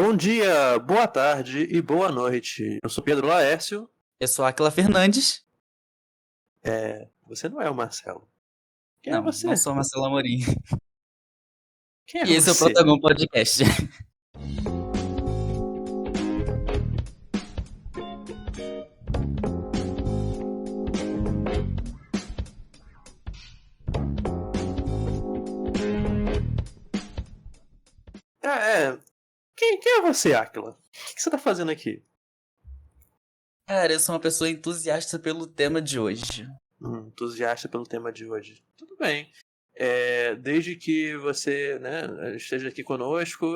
Bom dia, boa tarde e boa noite. Eu sou Pedro Laércio. Eu sou Áquila Fernandes. Você não é o Marcelo. Quem é Não você? sou Marcelo Amorim. Quem é E esse é o você? Protagon Podcast. É, é. Quem é você, Áquila? O que você tá fazendo aqui? Cara, eu sou uma pessoa entusiasta pelo tema de hoje. Entusiasta pelo tema de hoje. Tudo bem. Desde que você, né, esteja aqui conosco,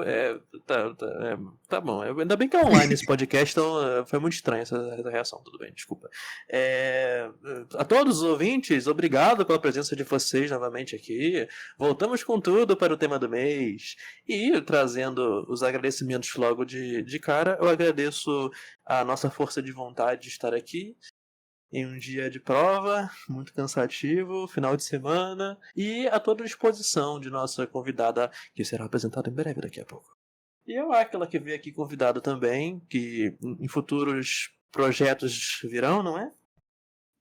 tá bom. Ainda bem que é online esse podcast, então foi muito estranha essa reação. Tudo bem, desculpa. A todos os ouvintes, obrigado pela presença de vocês novamente aqui. Voltamos com tudo para o tema do mês. E trazendo os agradecimentos logo de cara, eu agradeço a nossa força de vontade de estar aqui em um dia de prova, muito cansativo, final de semana, e a toda disposição de nossa convidada, que será apresentada em breve daqui a pouco. E eu, aquela que veio aqui convidada também, que em futuros projetos virão, não é?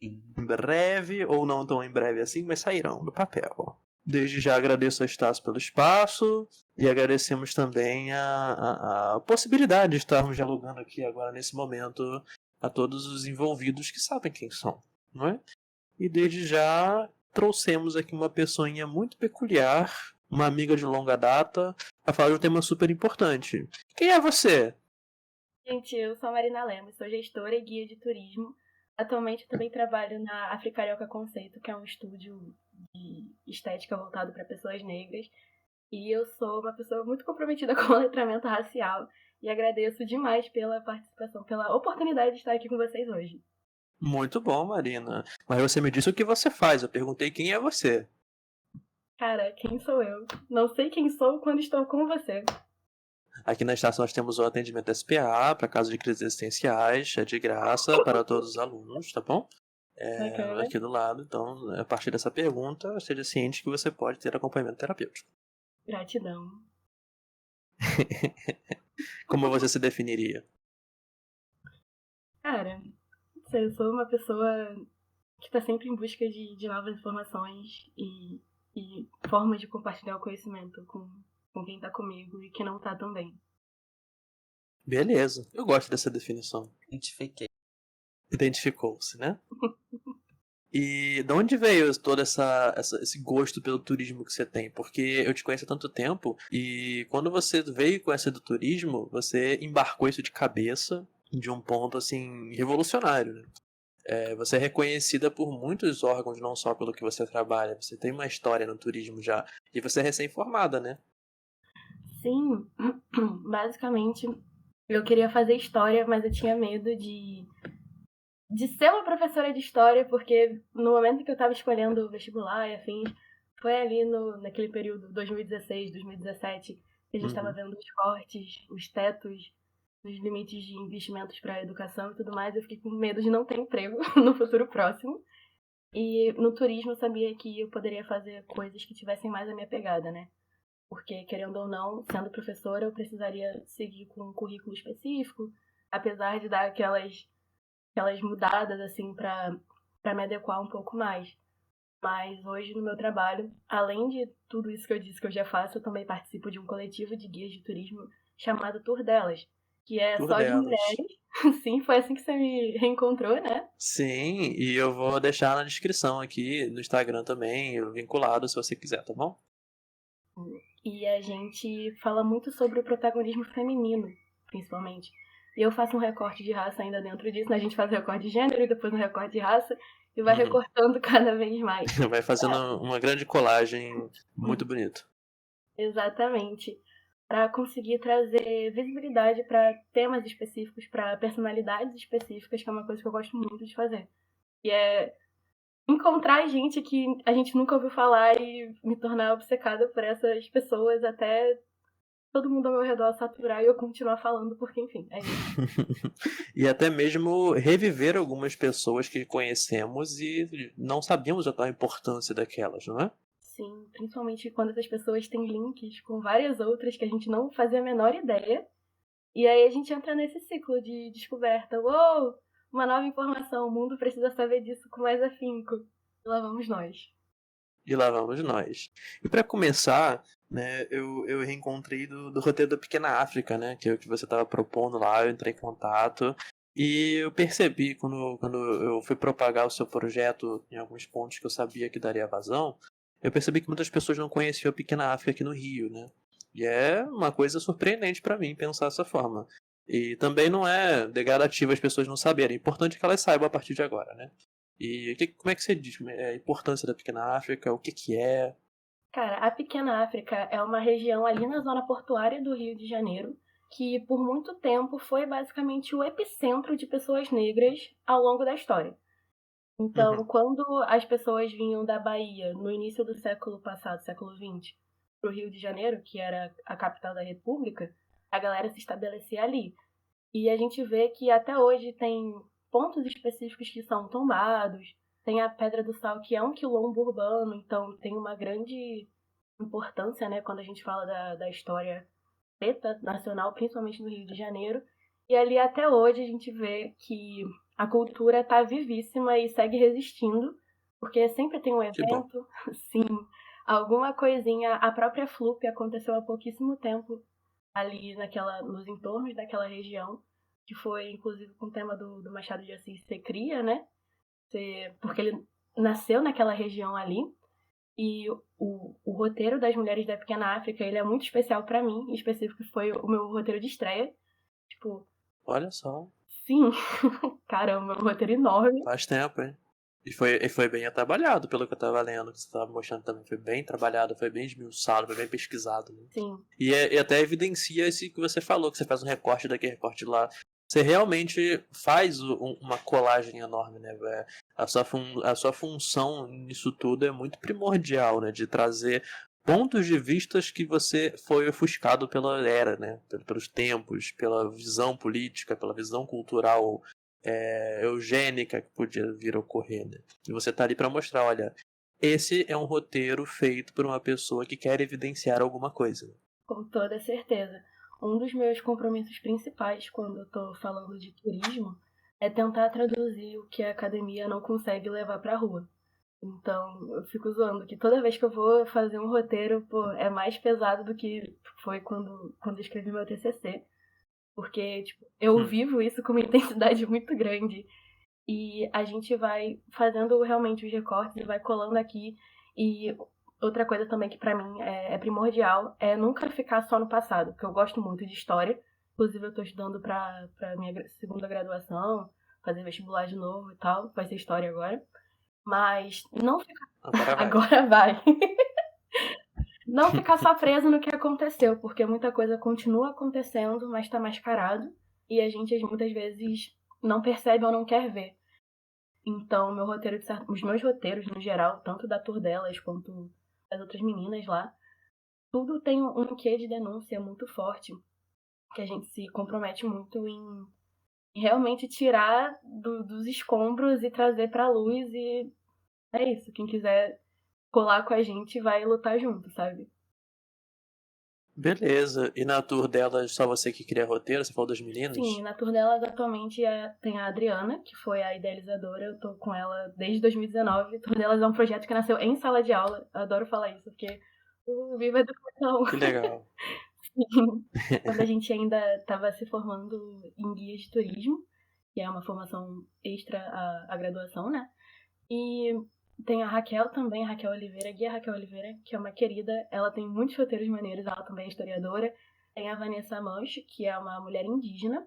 Em breve, ou não tão em breve assim, mas sairão do papel. Desde já agradeço a Estácio pelo espaço e agradecemos também a possibilidade de estarmos dialogando aqui agora nesse momento a todos os envolvidos que sabem quem são, não é? E desde já trouxemos aqui uma pessoinha muito peculiar, uma amiga de longa data, a falar de um tema super importante. Quem é você? Gente, eu sou a Marina Lemos, sou gestora e guia de turismo. Atualmente eu também trabalho na Africarioca Conceito, que é um estúdio de estética voltado para pessoas negras. E eu sou uma pessoa muito comprometida com o letramento racial e agradeço demais pela participação, pela oportunidade de estar aqui com vocês hoje. Muito bom, Marina. Mas você me disse o que você faz. Eu perguntei quem é você. Cara, quem sou eu? Não sei quem sou quando estou com você. Aqui na estação nós temos o atendimento SPA para casos de crises existenciais, é de graça para todos os alunos, tá bom? Bacana. Aqui do lado. Então, a partir dessa pergunta, esteja ciente que você pode ter acompanhamento terapêutico. Gratidão. Como você se definiria? Cara, não sei, eu sou uma pessoa que está sempre em busca de novas informações e formas de compartilhar o conhecimento com quem está comigo e que não está também. Beleza, eu gosto dessa definição. Identifiquei. Identificou-se, né? E de onde veio todo esse gosto pelo turismo que você tem? Porque eu te conheço há tanto tempo e quando você veio com essa do turismo, você embarcou isso de cabeça de um ponto assim revolucionário, né? Você é reconhecida por muitos órgãos, não só pelo que você trabalha. Você tem uma história no turismo já. E você é recém-formada, né? Sim, basicamente eu queria fazer história, mas eu tinha medo de ser uma professora de história, porque no momento que eu estava escolhendo o vestibular e afins, foi ali naquele período 2016, 2017, que a gente estava vendo os cortes, os tetos, os limites de investimentos para a educação e tudo mais. Eu fiquei com medo de não ter emprego no futuro próximo. E no turismo eu sabia que eu poderia fazer coisas que tivessem mais a minha pegada, né? Porque, querendo ou não, sendo professora, eu precisaria seguir com um currículo específico, apesar de dar aquelas mudadas, assim, para me adequar um pouco mais. Mas hoje, no meu trabalho, além de tudo isso que eu disse que eu já faço, eu também participo de um coletivo de guias de turismo chamado Tour Delas, que é Tour só de delas. mulheres. Sim, foi assim que você me reencontrou, né? Sim, e eu vou deixar na descrição aqui, no Instagram também, vinculado se você quiser, tá bom? E a gente fala muito sobre o protagonismo feminino, principalmente. E eu faço um recorte de raça ainda dentro disso, né? A gente faz o recorte de gênero e depois um recorte de raça e vai Uhum. recortando cada vez mais. Vai fazendo uma grande colagem muito bonita. Exatamente. Para conseguir trazer visibilidade para temas específicos, para personalidades específicas, que é uma coisa que eu gosto muito de fazer. E é encontrar gente que a gente nunca ouviu falar e me tornar obcecada por essas pessoas até todo mundo ao meu redor saturar e eu continuar falando, porque, enfim, é isso. E até mesmo reviver algumas pessoas que conhecemos e não sabíamos a tal importância daquelas, não é? Sim, principalmente quando essas pessoas têm links com várias outras que a gente não fazia a menor ideia E aí a gente entra nesse ciclo de descoberta. Uou, uma nova informação, o mundo precisa saber disso com mais afinco. E lá vamos nós. E lá vamos nós. E para começar, né, eu reencontrei do roteiro da Pequena África, né, que é o que você estava propondo lá, eu entrei em contato. E eu percebi, quando eu fui propagar o seu projeto em alguns pontos que eu sabia que daria vazão, eu percebi que muitas pessoas não conheciam a Pequena África aqui no Rio, né? E é uma coisa surpreendente para mim pensar dessa forma. E também não é degradativo as pessoas não saberem, é importante que elas saibam a partir de agora, né? E como é que você diz a importância da Pequena África, o que é? Cara, a Pequena África é uma região ali na zona portuária do Rio de Janeiro, que por muito tempo foi basicamente o epicentro de pessoas negras ao longo da história. Então, Uhum. quando as pessoas vinham da Bahia no início do século passado, século XX, para o Rio de Janeiro, que era a capital da República, a galera se estabelecia ali. E a gente vê que até hoje tem pontos específicos que são tombados, tem a Pedra do Sal, que é um quilombo urbano, então tem uma grande importância, né, quando a gente fala da história preta nacional, principalmente no Rio de Janeiro. E ali até hoje a gente vê que a cultura está vivíssima e segue resistindo, porque sempre tem um Que bom. evento, sim, alguma coisinha. A própria FLUP aconteceu há pouquíssimo tempo ali nos entornos daquela região, que foi inclusive com o tema do Machado de Assis ser cria, né? Porque ele nasceu naquela região ali. E o roteiro das Mulheres da Pequena África, ele é muito especial pra mim, em específico foi o meu roteiro de estreia. Tipo, Olha só, sim, caramba, um roteiro enorme. faz tempo, hein? E foi bem trabalhado, pelo que eu tava lendo, que você tava mostrando também. Foi bem trabalhado, foi bem esmiuçado, foi bem pesquisado, né? Sim, E até evidencia esse que você falou, que você faz um recorte daqui, recorte de lá. Você realmente faz uma colagem enorme, né? A sua função nisso tudo é muito primordial, né? De trazer pontos de vistas que você foi ofuscado pela era, né? Pelos tempos, pela visão política, pela visão cultural eugênica que podia vir a ocorrer, né? E você tá ali para mostrar, olha, esse é um roteiro feito por uma pessoa que quer evidenciar alguma coisa. com toda certeza. Um dos meus compromissos principais quando eu tô falando de turismo é tentar traduzir o que a academia não consegue levar pra rua. Então, eu fico zoando que toda vez que eu vou fazer um roteiro, pô, é mais pesado do que foi quando eu escrevi meu TCC. Porque, tipo, eu Hum. vivo isso com uma intensidade muito grande. E a gente vai fazendo realmente os recortes e vai colando aqui. E outra coisa também que pra mim é primordial é nunca ficar só no passado, porque eu gosto muito de história. Inclusive, eu tô estudando pra minha segunda graduação, fazer vestibular de novo e tal. Vai ser história agora. Mas não ficar. Agora vai. Agora vai. Não ficar só preso no que aconteceu, porque muita coisa continua acontecendo, mas tá mascarado. E a gente muitas vezes não percebe ou não quer ver. Então, os meus roteiros no geral, tanto da tour delas quanto das outras meninas lá, tudo tem um quê de denúncia muito forte, que a gente se compromete muito em realmente tirar dos escombros e trazer pra luz. E é isso, quem quiser colar com a gente vai lutar junto, sabe? Beleza. E na tour delas, só você que cria roteiro? Você falou das Sim, meninas? na tour delas atualmente tem a Adriana, que foi a idealizadora. Eu tô com ela desde 2019. A tour delas é um projeto que nasceu em sala de aula. Eu adoro falar isso, porque viva a educação. Que legal. Quando a gente ainda estava se formando em guias de turismo, que é uma formação extra à graduação, né? E tem a Raquel também, a Raquel Oliveira, a guia Raquel Oliveira, que é uma querida. Ela tem muitos roteiros maneiros, ela também é historiadora. Tem a Vanessa Mancho, que é uma mulher indígena,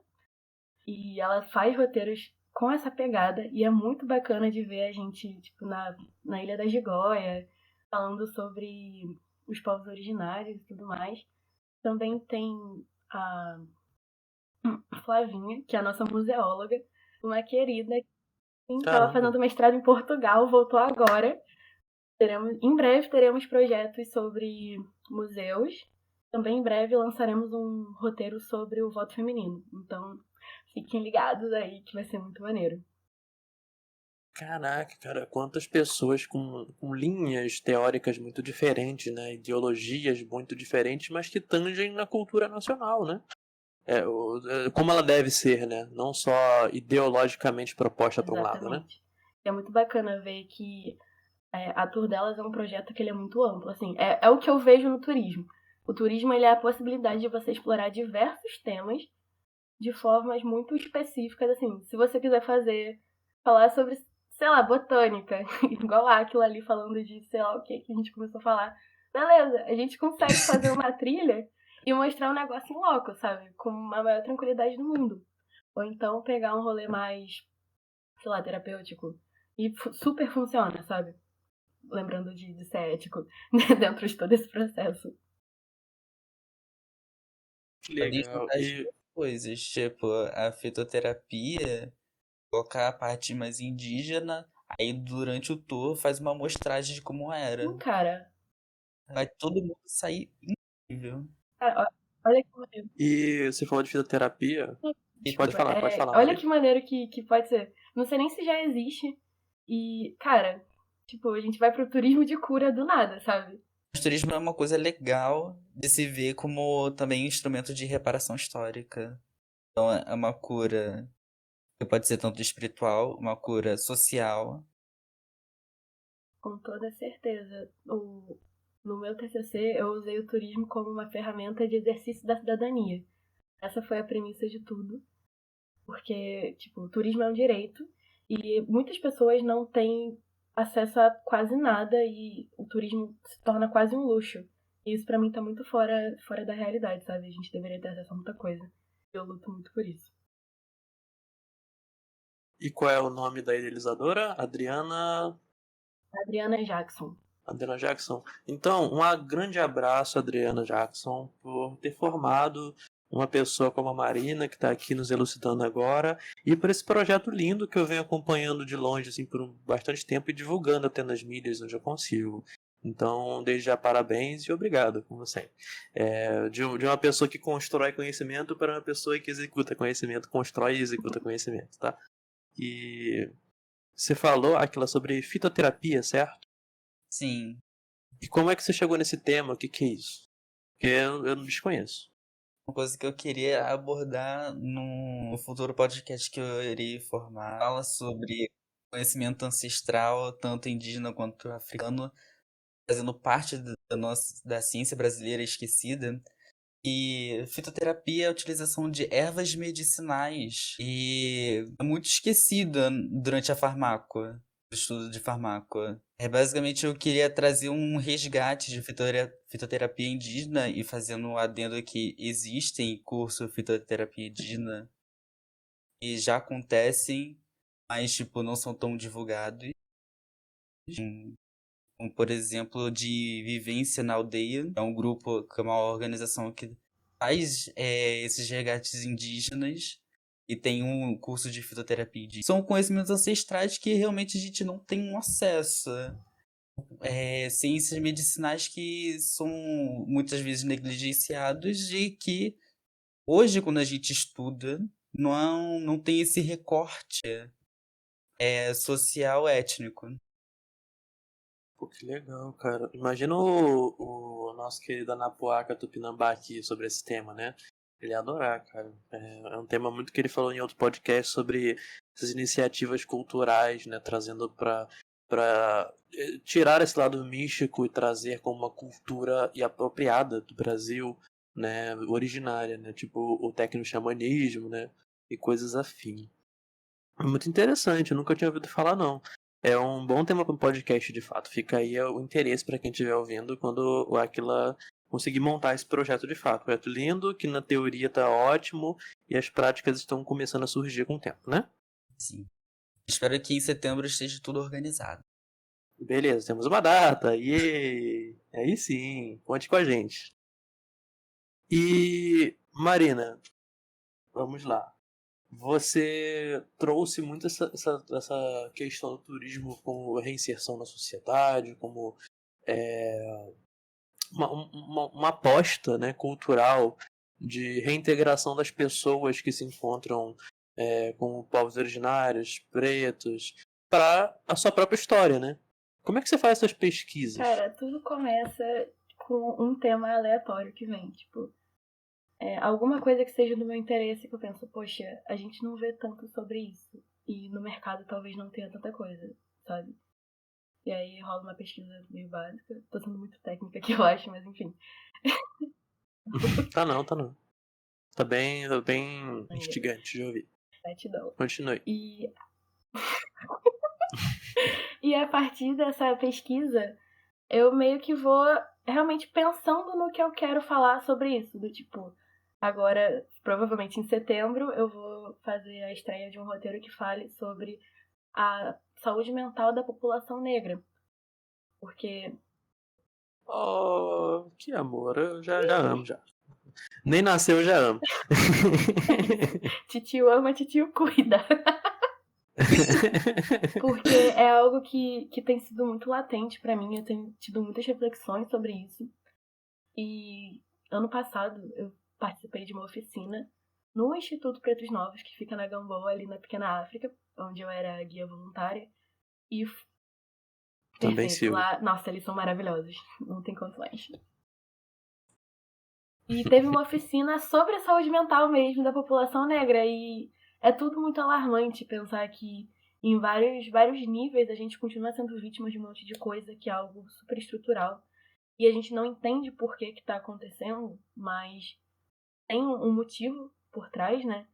e ela faz roteiros com essa pegada, e é muito bacana de ver a gente, tipo, na Ilha da Gigoia, falando sobre os povos originários e tudo mais. Também tem a Flavinha, que é a nossa museóloga, uma querida que estava Caramba. fazendo mestrado em Portugal, voltou agora. Em breve teremos projetos sobre museus. Também em breve lançaremos um roteiro sobre o voto feminino. Então, fiquem ligados aí que vai ser muito maneiro. Caraca, cara, quantas pessoas com linhas teóricas muito diferentes, né? Ideologias muito diferentes, mas que tangem na cultura nacional, né? como ela deve ser, né? Não só ideologicamente proposta para um lado, né? Exatamente. É muito bacana ver que a Tour Delas é um projeto que ele é muito amplo. Assim, é o que eu vejo no turismo. O turismo ele é a possibilidade de você explorar diversos temas de formas muito específicas. Assim, se você quiser falar sobre, sei lá, botânica, igual a Aquila ali falando de sei lá o que a gente começou a falar. Beleza, a gente consegue fazer uma trilha e mostrar um negócio em loco, sabe? Com a maior tranquilidade do mundo. Ou então pegar um rolê mais, sei lá, terapêutico. E super funciona, sabe? Lembrando de ser ético dentro de todo esse processo. Pode Legal. juntar as E, duas coisas, tipo, a fitoterapia, colocar a parte mais indígena, aí durante o tour faz uma amostragem de como era. Cara, Vai todo mundo sair incrível. cara, olha que maneiro. e você falou de fitoterapia. Pode Desculpa, falar, olha Maria. que maneiro que pode ser. Não sei nem se já existe. E, cara, tipo, a gente vai pro turismo de cura do nada, sabe? O turismo é uma coisa legal de se ver como também instrumento de reparação histórica. Então é uma cura que pode ser tanto espiritual, uma cura social. Com toda certeza. No meu TCC, eu usei o turismo como uma ferramenta de exercício da cidadania. Essa foi a premissa de tudo. Porque, tipo, o turismo é um direito e muitas pessoas não têm acesso a quase nada e o turismo se torna quase um luxo. E isso pra mim tá muito fora da realidade, sabe? A gente deveria ter acesso a muita coisa. Eu luto muito por isso. E qual é o nome da idealizadora? Adriana Jackson. Adriana Jackson. Então, grande abraço, Adriana Jackson, por ter formado uma pessoa como a Marina, que está aqui nos elucidando agora, e por esse projeto lindo que eu venho acompanhando de longe assim, por bastante tempo e divulgando até nas mídias onde eu consigo. Então, desde já, parabéns e obrigado, como sempre. De uma pessoa que constrói conhecimento para uma pessoa que executa conhecimento, constrói e executa conhecimento, tá? E você falou, Aquila, sobre fitoterapia, certo? Sim, E como é que você chegou nesse tema? O que é isso? Porque eu não desconheço. uma coisa que eu queria abordar no futuro podcast que eu irei formar. Fala sobre conhecimento ancestral, tanto indígena quanto africano, fazendo parte da ciência brasileira esquecida. E fitoterapia é a utilização de ervas medicinais e é muito esquecida durante a farmácia, o estudo de farmácia. Basicamente, eu queria trazer um resgate de fitoterapia indígena e fazendo um adendo que existem curso fitoterapia indígena e já acontecem, mas tipo, não são tão divulgados. Como, por exemplo, de Vivência na Aldeia. É um grupo, que é uma organização que faz esses resgates indígenas e tem um curso de fitoterapia indígena. São conhecimentos ancestrais que realmente a gente não tem um acesso. Ciências medicinais que são muitas vezes negligenciados e que hoje, quando a gente estuda, não tem esse recorte social étnico. Pô, que legal, cara. Imagina o nosso querido Anapuaca Tupinambá aqui sobre esse tema, né? Ele ia adorar, cara. É um tema muito que ele falou em outro podcast sobre essas iniciativas culturais, né? Trazendo para tirar esse lado místico e trazer como uma cultura e apropriada do Brasil, né? Originária, né? Tipo o tecno-xamanismo, né? E coisas afins. Muito interessante, eu nunca tinha ouvido falar, não. É um bom tema para um podcast, de fato. Fica aí o interesse para quem estiver ouvindo quando o Aquila conseguir montar esse projeto de fato. Projeto lindo, que na teoria tá ótimo e as práticas estão começando a surgir com o tempo, né? Sim. Espero que em setembro esteja tudo organizado. Beleza, temos uma data. E aí sim, conte com a gente. E Marina, vamos lá. Você trouxe muito essa questão do turismo como reinserção na sociedade, como uma aposta, né, cultural de reintegração das pessoas que se encontram com povos originários, pretos, para a sua própria história, né? Como é que você faz essas pesquisas? Cara, tudo começa com um tema aleatório que vem, tipo, alguma coisa que seja do meu interesse que eu penso, poxa, a gente não vê tanto sobre isso. E no mercado talvez não tenha tanta coisa, sabe? E aí rola uma pesquisa meio básica. Tô sendo muito técnica aqui, eu acho, mas enfim. Tá não. Tá bem instigante de ouvir. $7. Continue. E a partir dessa pesquisa, eu meio que vou realmente pensando no que eu quero falar sobre isso. Do tipo, agora, provavelmente em setembro, eu vou fazer a estreia de um roteiro que fale sobre a saúde mental da população negra. Porque Oh, que amor, eu já amo já. Nem nasceu, eu já amo. titio ama, titio cuida. Porque é algo que tem sido muito latente pra mim. Eu tenho tido muitas reflexões sobre isso. E ano passado eu participei de uma oficina no Instituto Pretos Novos, que fica na Gamboa, ali na Pequena África, onde eu era guia voluntária. E Também perfeito, sigo. lá, nossa, eles são maravilhosos, não tem condições. E teve uma oficina sobre a saúde mental mesmo da população negra, e é tudo muito alarmante pensar que em vários níveis a gente continua sendo vítima de um monte de coisa que é algo super estrutural. E a gente não entende por que tá acontecendo, mas tem um motivo por trás, né?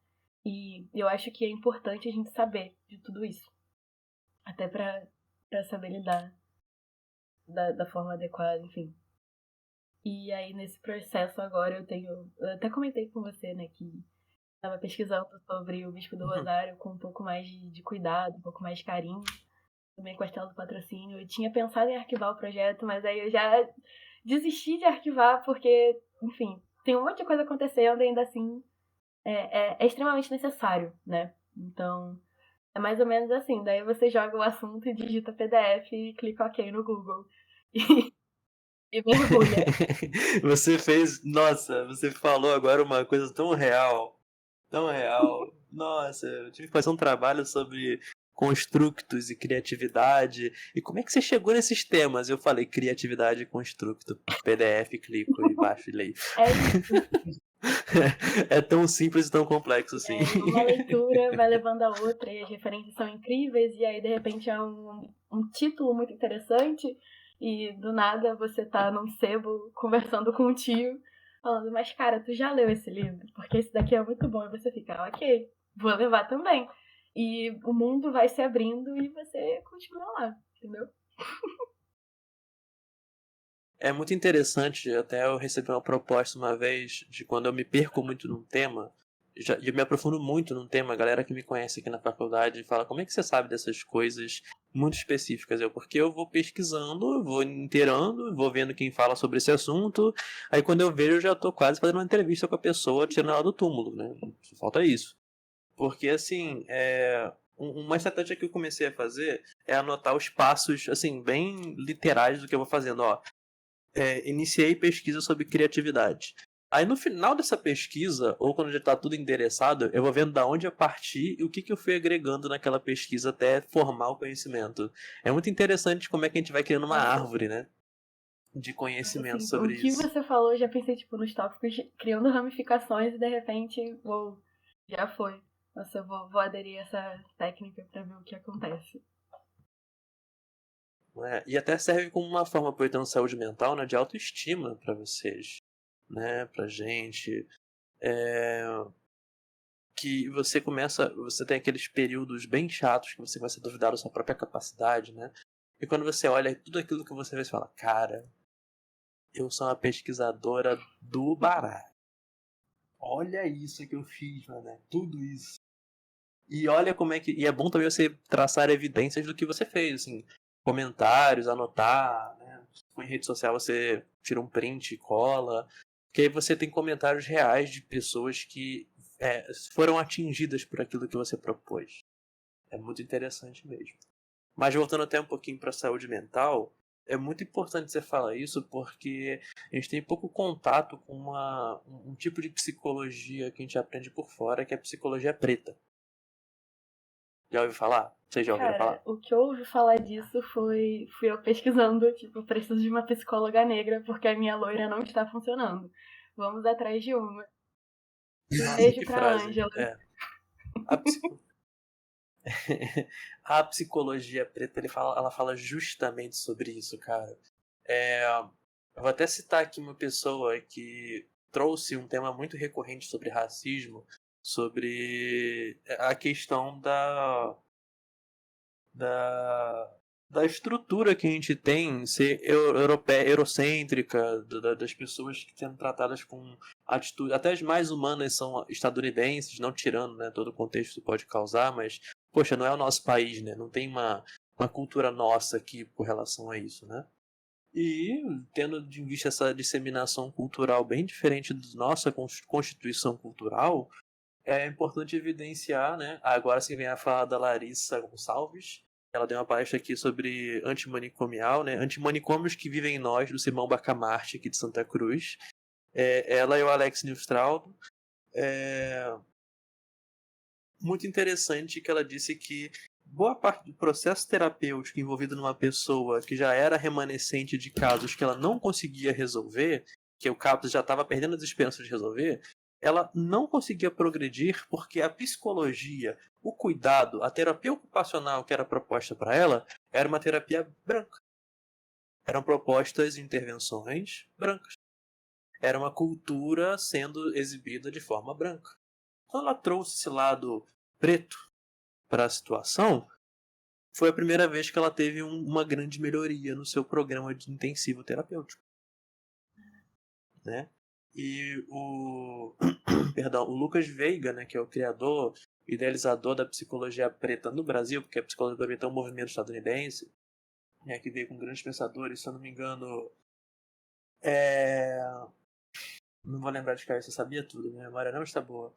E eu acho que é importante a gente saber de tudo isso. Até pra saber lidar da forma adequada, enfim. E aí, nesse processo agora, eu até comentei com você, né, que estava pesquisando sobre o Bispo do Rosário com um pouco mais de cuidado, um pouco mais de carinho. Também com a Estela do Patrocínio. Eu tinha pensado em arquivar o projeto, mas aí eu já desisti de arquivar, porque, enfim, tem um monte de coisa acontecendo e ainda assim é extremamente necessário, né? Então, é mais ou menos assim. Daí você joga o assunto e digita PDF e clica OK no Google. E mergulha. Você falou agora uma coisa tão real. Tão real. Nossa, eu tive que fazer um trabalho sobre constructos e criatividade. E como é que você chegou nesses temas? Eu falei criatividade e constructo. PDF, clico e baixo e leio. É isso. É tão simples e tão complexo assim. Uma leitura vai levando a outra e as referências são incríveis, e aí de repente é um título muito interessante, e do nada você tá num sebo conversando com um tio, falando, mas cara, tu já leu esse livro? Porque esse daqui é muito bom, e você fica, ok, vou levar também. E o mundo vai se abrindo e você continua lá, entendeu? É muito interessante, até eu recebi uma proposta uma vez de quando eu me perco muito num tema, e eu me aprofundo muito num tema, a galera que me conhece aqui na faculdade fala, como é que você sabe dessas coisas muito específicas? Porque eu vou pesquisando, vou inteirando, vou vendo quem fala sobre esse assunto, aí quando eu vejo eu já tô quase fazendo uma entrevista com a pessoa, tirando ela do túmulo, né? Só falta isso. Porque assim, uma estratégia que eu comecei a fazer é anotar os passos, assim, bem literais do que eu vou fazendo, ó. Iniciei pesquisa sobre criatividade. Aí no final dessa pesquisa, ou quando já está tudo endereçado, eu vou vendo da onde eu parti e o que eu fui agregando naquela pesquisa até formar o conhecimento. É muito interessante como é que a gente vai criando uma árvore, né? De conhecimento Assim, sobre o que isso. você falou, eu já pensei tipo, nos tópicos, criando ramificações e de repente, uou, já foi. Nossa, eu vou aderir a essa técnica pra ver o que acontece. Né? E até serve como uma forma, aproveitando saúde mental, né, de autoestima para vocês, né, pra gente. Que você tem aqueles períodos bem chatos que você começa a duvidar da sua própria capacidade, né? E quando você olha tudo aquilo que você vê, você fala, cara, eu sou uma pesquisadora do baralho. Olha isso que eu fiz, mano, tudo isso. E olha como é que... E é bom também você traçar evidências do que você fez, assim, comentários, anotar, né? Em rede social você tira um print e cola, que aí você tem comentários reais de pessoas que foram atingidas por aquilo que você propôs. É muito interessante mesmo. Mas voltando até um pouquinho para a saúde mental, é muito importante você falar isso porque a gente tem pouco contato com um tipo de psicologia que a gente aprende por fora, que é a psicologia preta. Já ouviu falar? Vocês já ouviram Cara, falar? o que eu ouvi falar disso fui eu pesquisando, tipo, preciso de uma psicóloga negra porque a minha loira não está funcionando. Vamos atrás de uma. Nossa, Beijo que pra frase. Ângela. A, psico- a psicologia preta, ela fala justamente sobre isso, cara. Eu vou até citar aqui uma pessoa que trouxe um tema muito recorrente sobre racismo, sobre a questão da, da estrutura que a gente tem ser europeia, eurocêntrica, das pessoas que sendo tratadas com atitude, até as mais humanas são estadunidenses, não tirando, né, todo o contexto que pode causar, mas, poxa, não é o nosso país, né? Não tem uma cultura nossa aqui com relação a isso, né? E tendo em vista essa disseminação cultural bem diferente da nossa constituição cultural, é importante evidenciar, né? Agora sim vem a fala da Larissa Gonçalves. Ela deu uma palestra aqui sobre antimanicomial, né? Antimanicômios que vivem em nós, do Simão Bacamarte, aqui de Santa Cruz. Ela e o Alex Nilstraldo. Muito interessante que ela disse que boa parte do processo terapêutico envolvido numa pessoa que já era remanescente de casos que ela não conseguia resolver, que o caso já estava perdendo as esperanças de resolver, ela não conseguia progredir porque a psicologia, o cuidado, a terapia ocupacional que era proposta para ela era uma terapia branca. Eram propostas intervenções brancas. Era uma cultura sendo exibida de forma branca. Quando ela trouxe esse lado preto para a situação, foi a primeira vez que ela teve uma grande melhoria no seu programa de intensivo terapêutico, né? E o Lucas Veiga, né, que é o criador, idealizador da psicologia preta no Brasil, porque a psicologia preta é um movimento estadunidense, né, que veio com grandes pensadores, se eu não me engano, não vou lembrar de cabeça, eu sabia tudo, minha memória não está boa.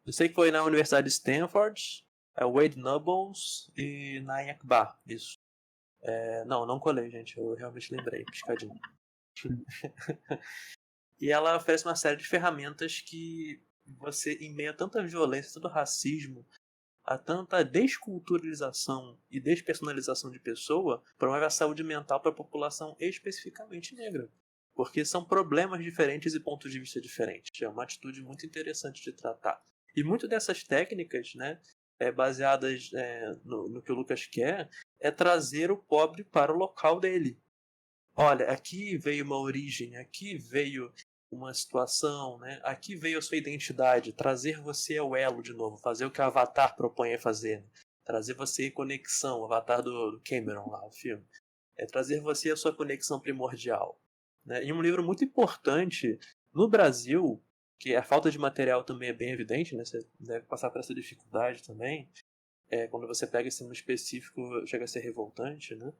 Eu sei que foi na Universidade de Stanford, Wade Nubbs e Nayak Bar, isso. Não colei, gente, eu realmente lembrei, piscadinho. E ela oferece uma série de ferramentas que você, em meio a tanta violência, tanto racismo, a tanta desculturalização e despersonalização de pessoa, promove a saúde mental para a população especificamente negra. Porque são problemas diferentes e pontos de vista diferentes. É uma atitude muito interessante de tratar. E muitas dessas técnicas, né, baseadas no que o Lucas quer, é trazer o pobre para o local dele. Olha, aqui veio uma origem, aqui veio uma situação, né? Aqui veio a sua identidade, trazer você ao elo de novo, fazer o que o Avatar propõe a fazer, né? Trazer você em conexão, o Avatar do Cameron lá, o filme. Trazer você a sua conexão primordial. Né? E um livro muito importante no Brasil, que a falta de material também é bem evidente, né? Você deve passar por essa dificuldade também. Quando você pega esse no específico, chega a ser revoltante, né?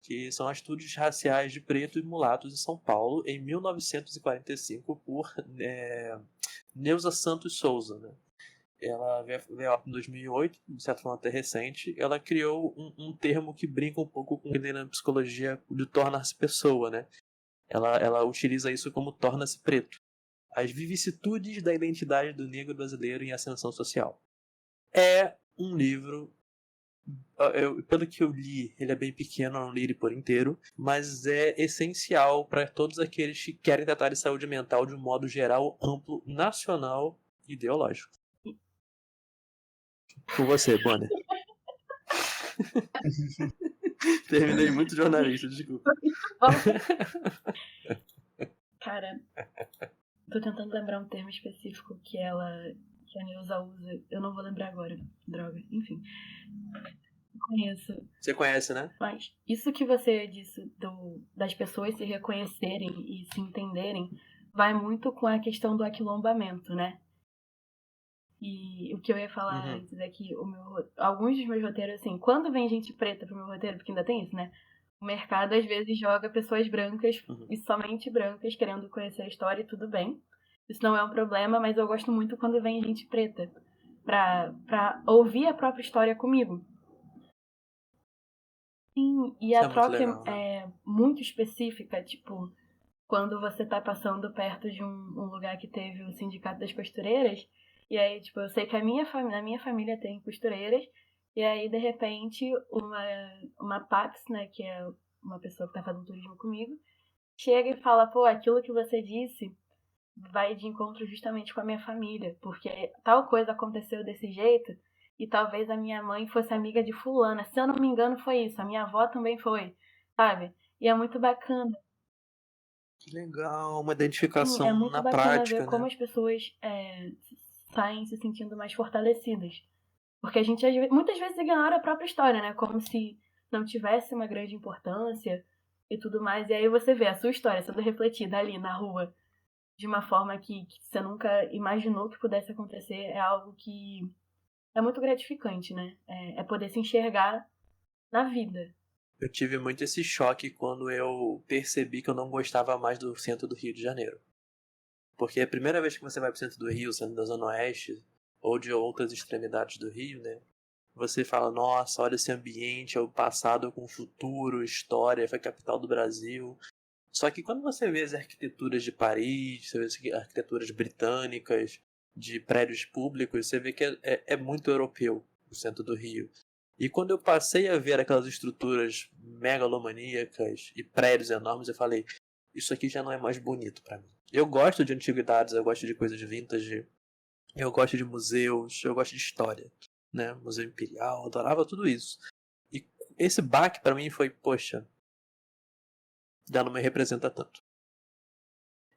Que são Atitudes Raciais de Preto e Mulatos em São Paulo, em 1945, por Neuza Santos Souza. Né? Ela veio em 2008, de certa forma até recente. Ela criou um termo que brinca um pouco com ele na psicologia de tornar-se pessoa. Né? Ela utiliza isso como torna-se preto. As vicissitudes da identidade do negro brasileiro em ascensão social. É um livro, pelo que eu li, ele é bem pequeno, eu não li ele por inteiro, mas é essencial para todos aqueles que querem tratar de saúde mental de um modo geral, amplo, nacional e ideológico. Com você, Bonner. Terminei muito jornalista, desculpa. Cara, tô tentando lembrar um termo específico que a Neuza usa. Eu não vou lembrar agora. Droga. Enfim. Conheço. Você conhece, né? Mas isso que você disse das pessoas se reconhecerem e se entenderem vai muito com a questão do aquilombamento, né? E o que eu ia falar antes é que alguns dos meus roteiros, assim, quando vem gente preta pro meu roteiro, porque ainda tem isso, né? O mercado às vezes joga pessoas brancas e somente brancas querendo conhecer a história e tudo bem. Isso não é um problema, mas eu gosto muito quando vem gente preta pra ouvir a própria história comigo. Sim, e Isso a é muito troca legal, né? é muito específica, tipo, quando você tá passando perto de um lugar que teve o Sindicato das Costureiras, e aí, tipo, eu sei que na minha família tem costureiras, e aí, de repente, uma Pax, né, que é uma pessoa que tá fazendo turismo comigo, chega e fala, pô, aquilo que você disse vai de encontro justamente com a minha família, porque tal coisa aconteceu desse jeito e talvez a minha mãe fosse amiga de fulana. Se eu não me engano, foi isso. A minha avó também foi, sabe? E é muito bacana. Que legal, uma Sim, é identificação muito na bacana ver prática, como né? as pessoas saem se sentindo mais fortalecidas. Porque a gente muitas vezes ignora a própria história, né? Como se não tivesse uma grande importância e tudo mais. E aí você vê a sua história sendo refletida ali na rua de uma forma que você nunca imaginou que pudesse acontecer. É algo que é muito gratificante, né? É poder se enxergar na vida. Eu tive muito esse choque quando eu percebi que eu não gostava mais do centro do Rio de Janeiro. Porque a primeira vez que você vai pro centro do Rio, sendo da Zona Oeste, ou de outras extremidades do Rio, né? Você fala, nossa, olha esse ambiente, é o passado com o futuro, história, foi a capital do Brasil. Só que quando você vê as arquiteturas de Paris, você vê as arquiteturas britânicas, de prédios públicos, você vê que é muito europeu o centro do Rio. E quando eu passei a ver aquelas estruturas megalomaníacas e prédios enormes, eu falei, isso aqui já não é mais bonito pra mim. Eu gosto de antiguidades, eu gosto de coisas vintage, eu gosto de museus, eu gosto de história, né? Museu Imperial, eu adorava tudo isso. E esse baque pra mim foi, poxa, já não me representa tanto.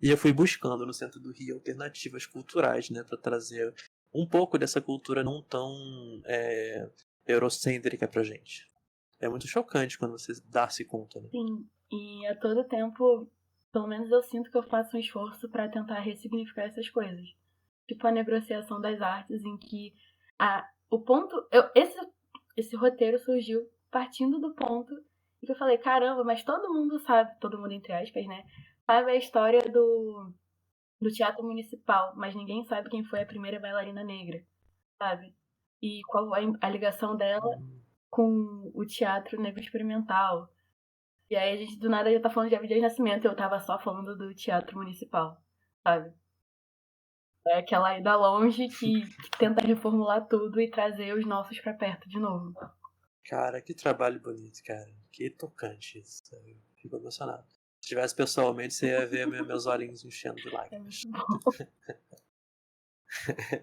E eu fui buscando no centro do Rio alternativas culturais, né, para trazer um pouco dessa cultura não tão eurocêntrica pra gente. É muito chocante quando você dá-se conta, né? Sim, e a todo tempo, pelo menos eu sinto que eu faço um esforço para tentar ressignificar essas coisas. Tipo a negociação das artes, em que o ponto. Esse roteiro surgiu partindo do ponto em que eu falei: caramba, mas todo mundo sabe, todo mundo entre aspas, né? Sabe a história do teatro municipal, mas ninguém sabe quem foi a primeira bailarina negra, sabe? E qual a ligação dela com o teatro negro experimental. E aí a gente do nada já tá falando de Avenida de Nascimento e eu tava só falando do teatro municipal, sabe? É aquela ida longe que tenta reformular tudo e trazer os nossos pra perto de novo. Cara, que trabalho bonito, cara. Que tocante isso. Eu fico emocionado. Se tivesse pessoalmente, você ia ver meus olhinhos enchendo de É lágrimas. muito bom.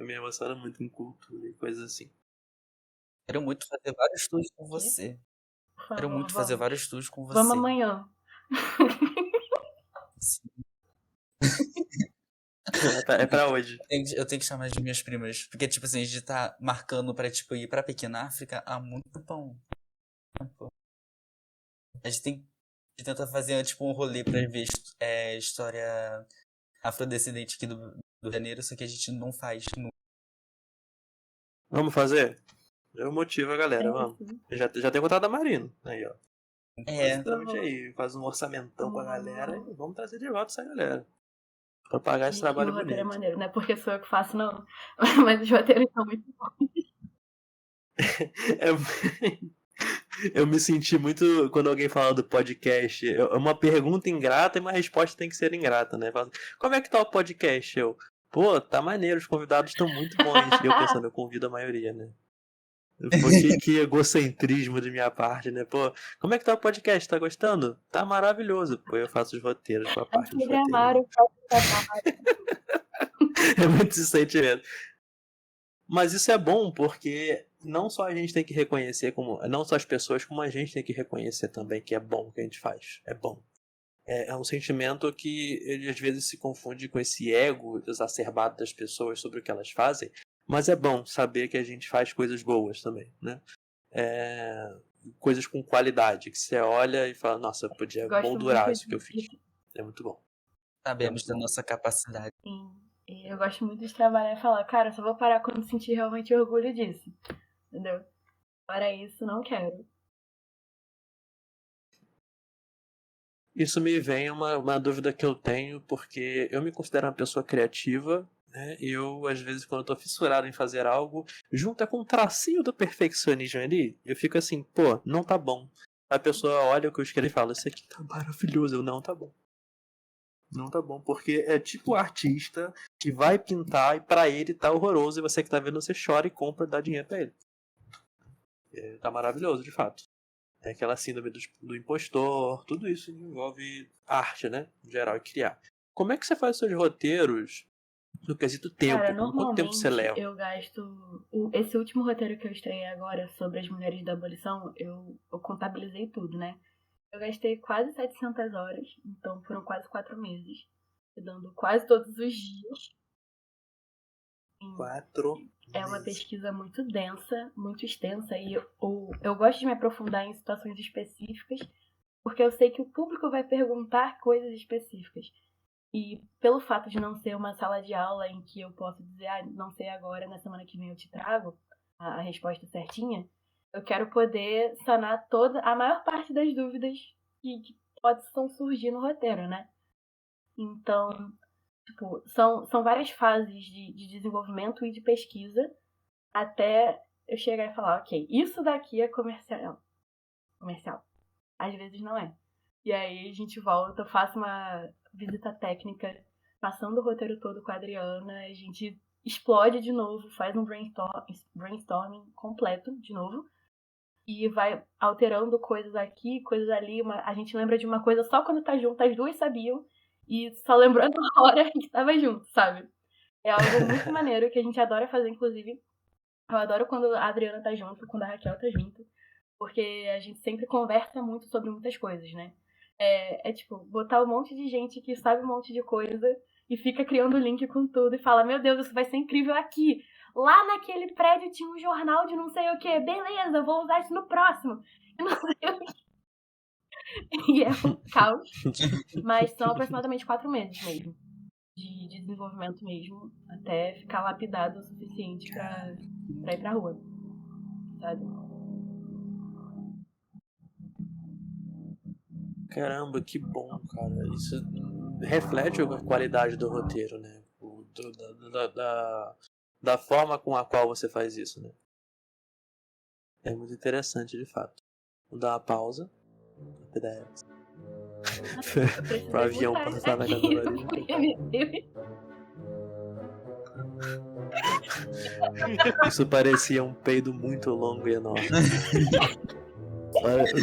Me emociona muito com cultura e coisas assim. Quero muito fazer vários estudos com Quê? você. Por Quero favor, muito fazer vamos. vários estudos com Vamos você. amanhã. Sim. É pra hoje. Eu tenho que chamar as minhas primas. Porque, tipo assim, a gente tá marcando pra, tipo, ir pra Pequena África há muito tempo. A gente tem que tentar fazer, tipo, um rolê pra ver história afrodescendente aqui do Rio de Janeiro, só que a gente não faz. Vamos fazer? Eu motivo a galera, É vamos. isso. Já tem contato da Marina. Aí, ó. É, Literalmente aí, faz um orçamentão com a galera e Vamos. vamos trazer de volta essa galera. Pra pagar esse E o trabalho roteiro é bonito. maneiro, não é porque sou eu que faço, não. Mas os roteiros são muito bons. É- Eu me senti muito quando alguém fala do podcast. É uma pergunta ingrata e uma resposta tem que ser ingrata, né? Fala, como é que tá o podcast? Pô, tá maneiro, os convidados estão muito bons. E eu pensando, eu convido a maioria, né? Pô, que egocentrismo de minha parte, né? Pô, como é que tá o podcast? Tá gostando? Tá maravilhoso. Pô, eu faço os roteiros, com a É parte dos sobre roteiros, amar né? o próprio trabalho. É muito esse sentimento. Mas isso é bom porque não só a gente tem que reconhecer como. Não só as pessoas, como a gente tem que reconhecer também que é bom o que a gente faz. É bom. É um sentimento que ele às vezes se confunde com esse ego exacerbado das pessoas sobre o que elas fazem. Mas é bom saber que a gente faz coisas boas também, né? Coisas com qualidade, que você olha e fala, nossa, eu podia Gosto muito moldurar isso que eu fiz. de É muito bom. É sabemos muito da bom. nossa capacidade. sim, eu gosto muito de trabalhar e falar, cara, eu só vou parar quando sentir realmente orgulho disso. Entendeu? Para isso, não quero. Isso me vem uma dúvida que eu tenho, porque eu me considero uma pessoa criativa, né? E eu, às vezes, quando eu tô fissurado em fazer algo, junta com um tracinho do perfeccionismo ali, eu fico assim, pô, não tá bom. A pessoa olha o que eu escrevi e fala, isso aqui tá maravilhoso. Eu, não tá bom. Não tá bom, porque é tipo o artista que vai pintar e pra ele tá horroroso, e você que tá vendo, você chora e compra e dá dinheiro pra ele. Tá maravilhoso, de fato. É aquela síndrome do impostor, tudo isso envolve arte, né? Em geral, e criar. como é que você faz os seus roteiros no quesito tempo? Cara, Quanto tempo você normalmente leva? eu gasto. Esse último roteiro que eu estreiei agora sobre as mulheres da abolição, eu contabilizei tudo, né? Eu gastei quase 700 horas, então foram quase 4 meses, dando quase todos os dias. 4 É uma meses. pesquisa muito densa, muito extensa, e eu gosto de me aprofundar em situações específicas, porque eu sei que o público vai perguntar coisas específicas. E pelo fato de não ser uma sala de aula em que eu posso dizer, não sei agora, na semana que vem eu te trago a resposta certinha, eu quero poder sanar a maior parte das dúvidas que possam surgir no roteiro, né? Então, tipo, são várias fases de desenvolvimento e de pesquisa até eu chegar e falar, ok, isso daqui é comercial. Comercial. Às vezes não é. E aí a gente volta, eu faço uma visita técnica, passando o roteiro todo com a Adriana, a gente explode de novo, faz um brainstorming completo de novo, e vai alterando coisas aqui, coisas ali, a gente lembra de uma coisa só quando tá junto, as duas sabiam, e só lembrando na hora que tava junto, sabe? É algo muito maneiro que a gente adora fazer, inclusive. Eu adoro quando a Adriana tá junto, quando a Raquel tá junto, porque a gente sempre conversa muito sobre muitas coisas, né? É tipo, botar um monte de gente que sabe um monte de coisa e fica criando link com tudo e fala, meu Deus, isso vai ser incrível aqui. Lá naquele prédio tinha um jornal de não sei o que. Beleza, eu vou usar isso no próximo. E não sei o que. E é um caos. Mas são aproximadamente 4 meses mesmo. De desenvolvimento mesmo. Até ficar lapidado o suficiente pra ir pra rua. Sabe? Caramba, que bom, cara. Isso reflete a qualidade do roteiro, né? Da forma com a qual você faz isso, né? É muito interessante, de fato. Vou dar uma pausa. Pro avião passar na casa do marido. Isso parecia um peido muito longo e enorme.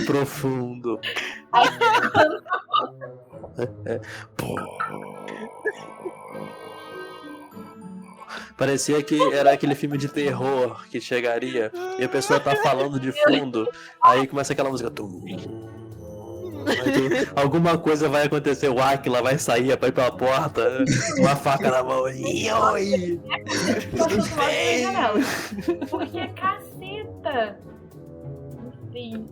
Profundo. Parecia que era aquele filme de terror que chegaria e a pessoa tá falando de fundo, aí começa aquela música. Alguma coisa vai acontecer, o Aquila vai sair pra ir pela porta, uma faca na mão. Oi! Porque caceta! Enfim.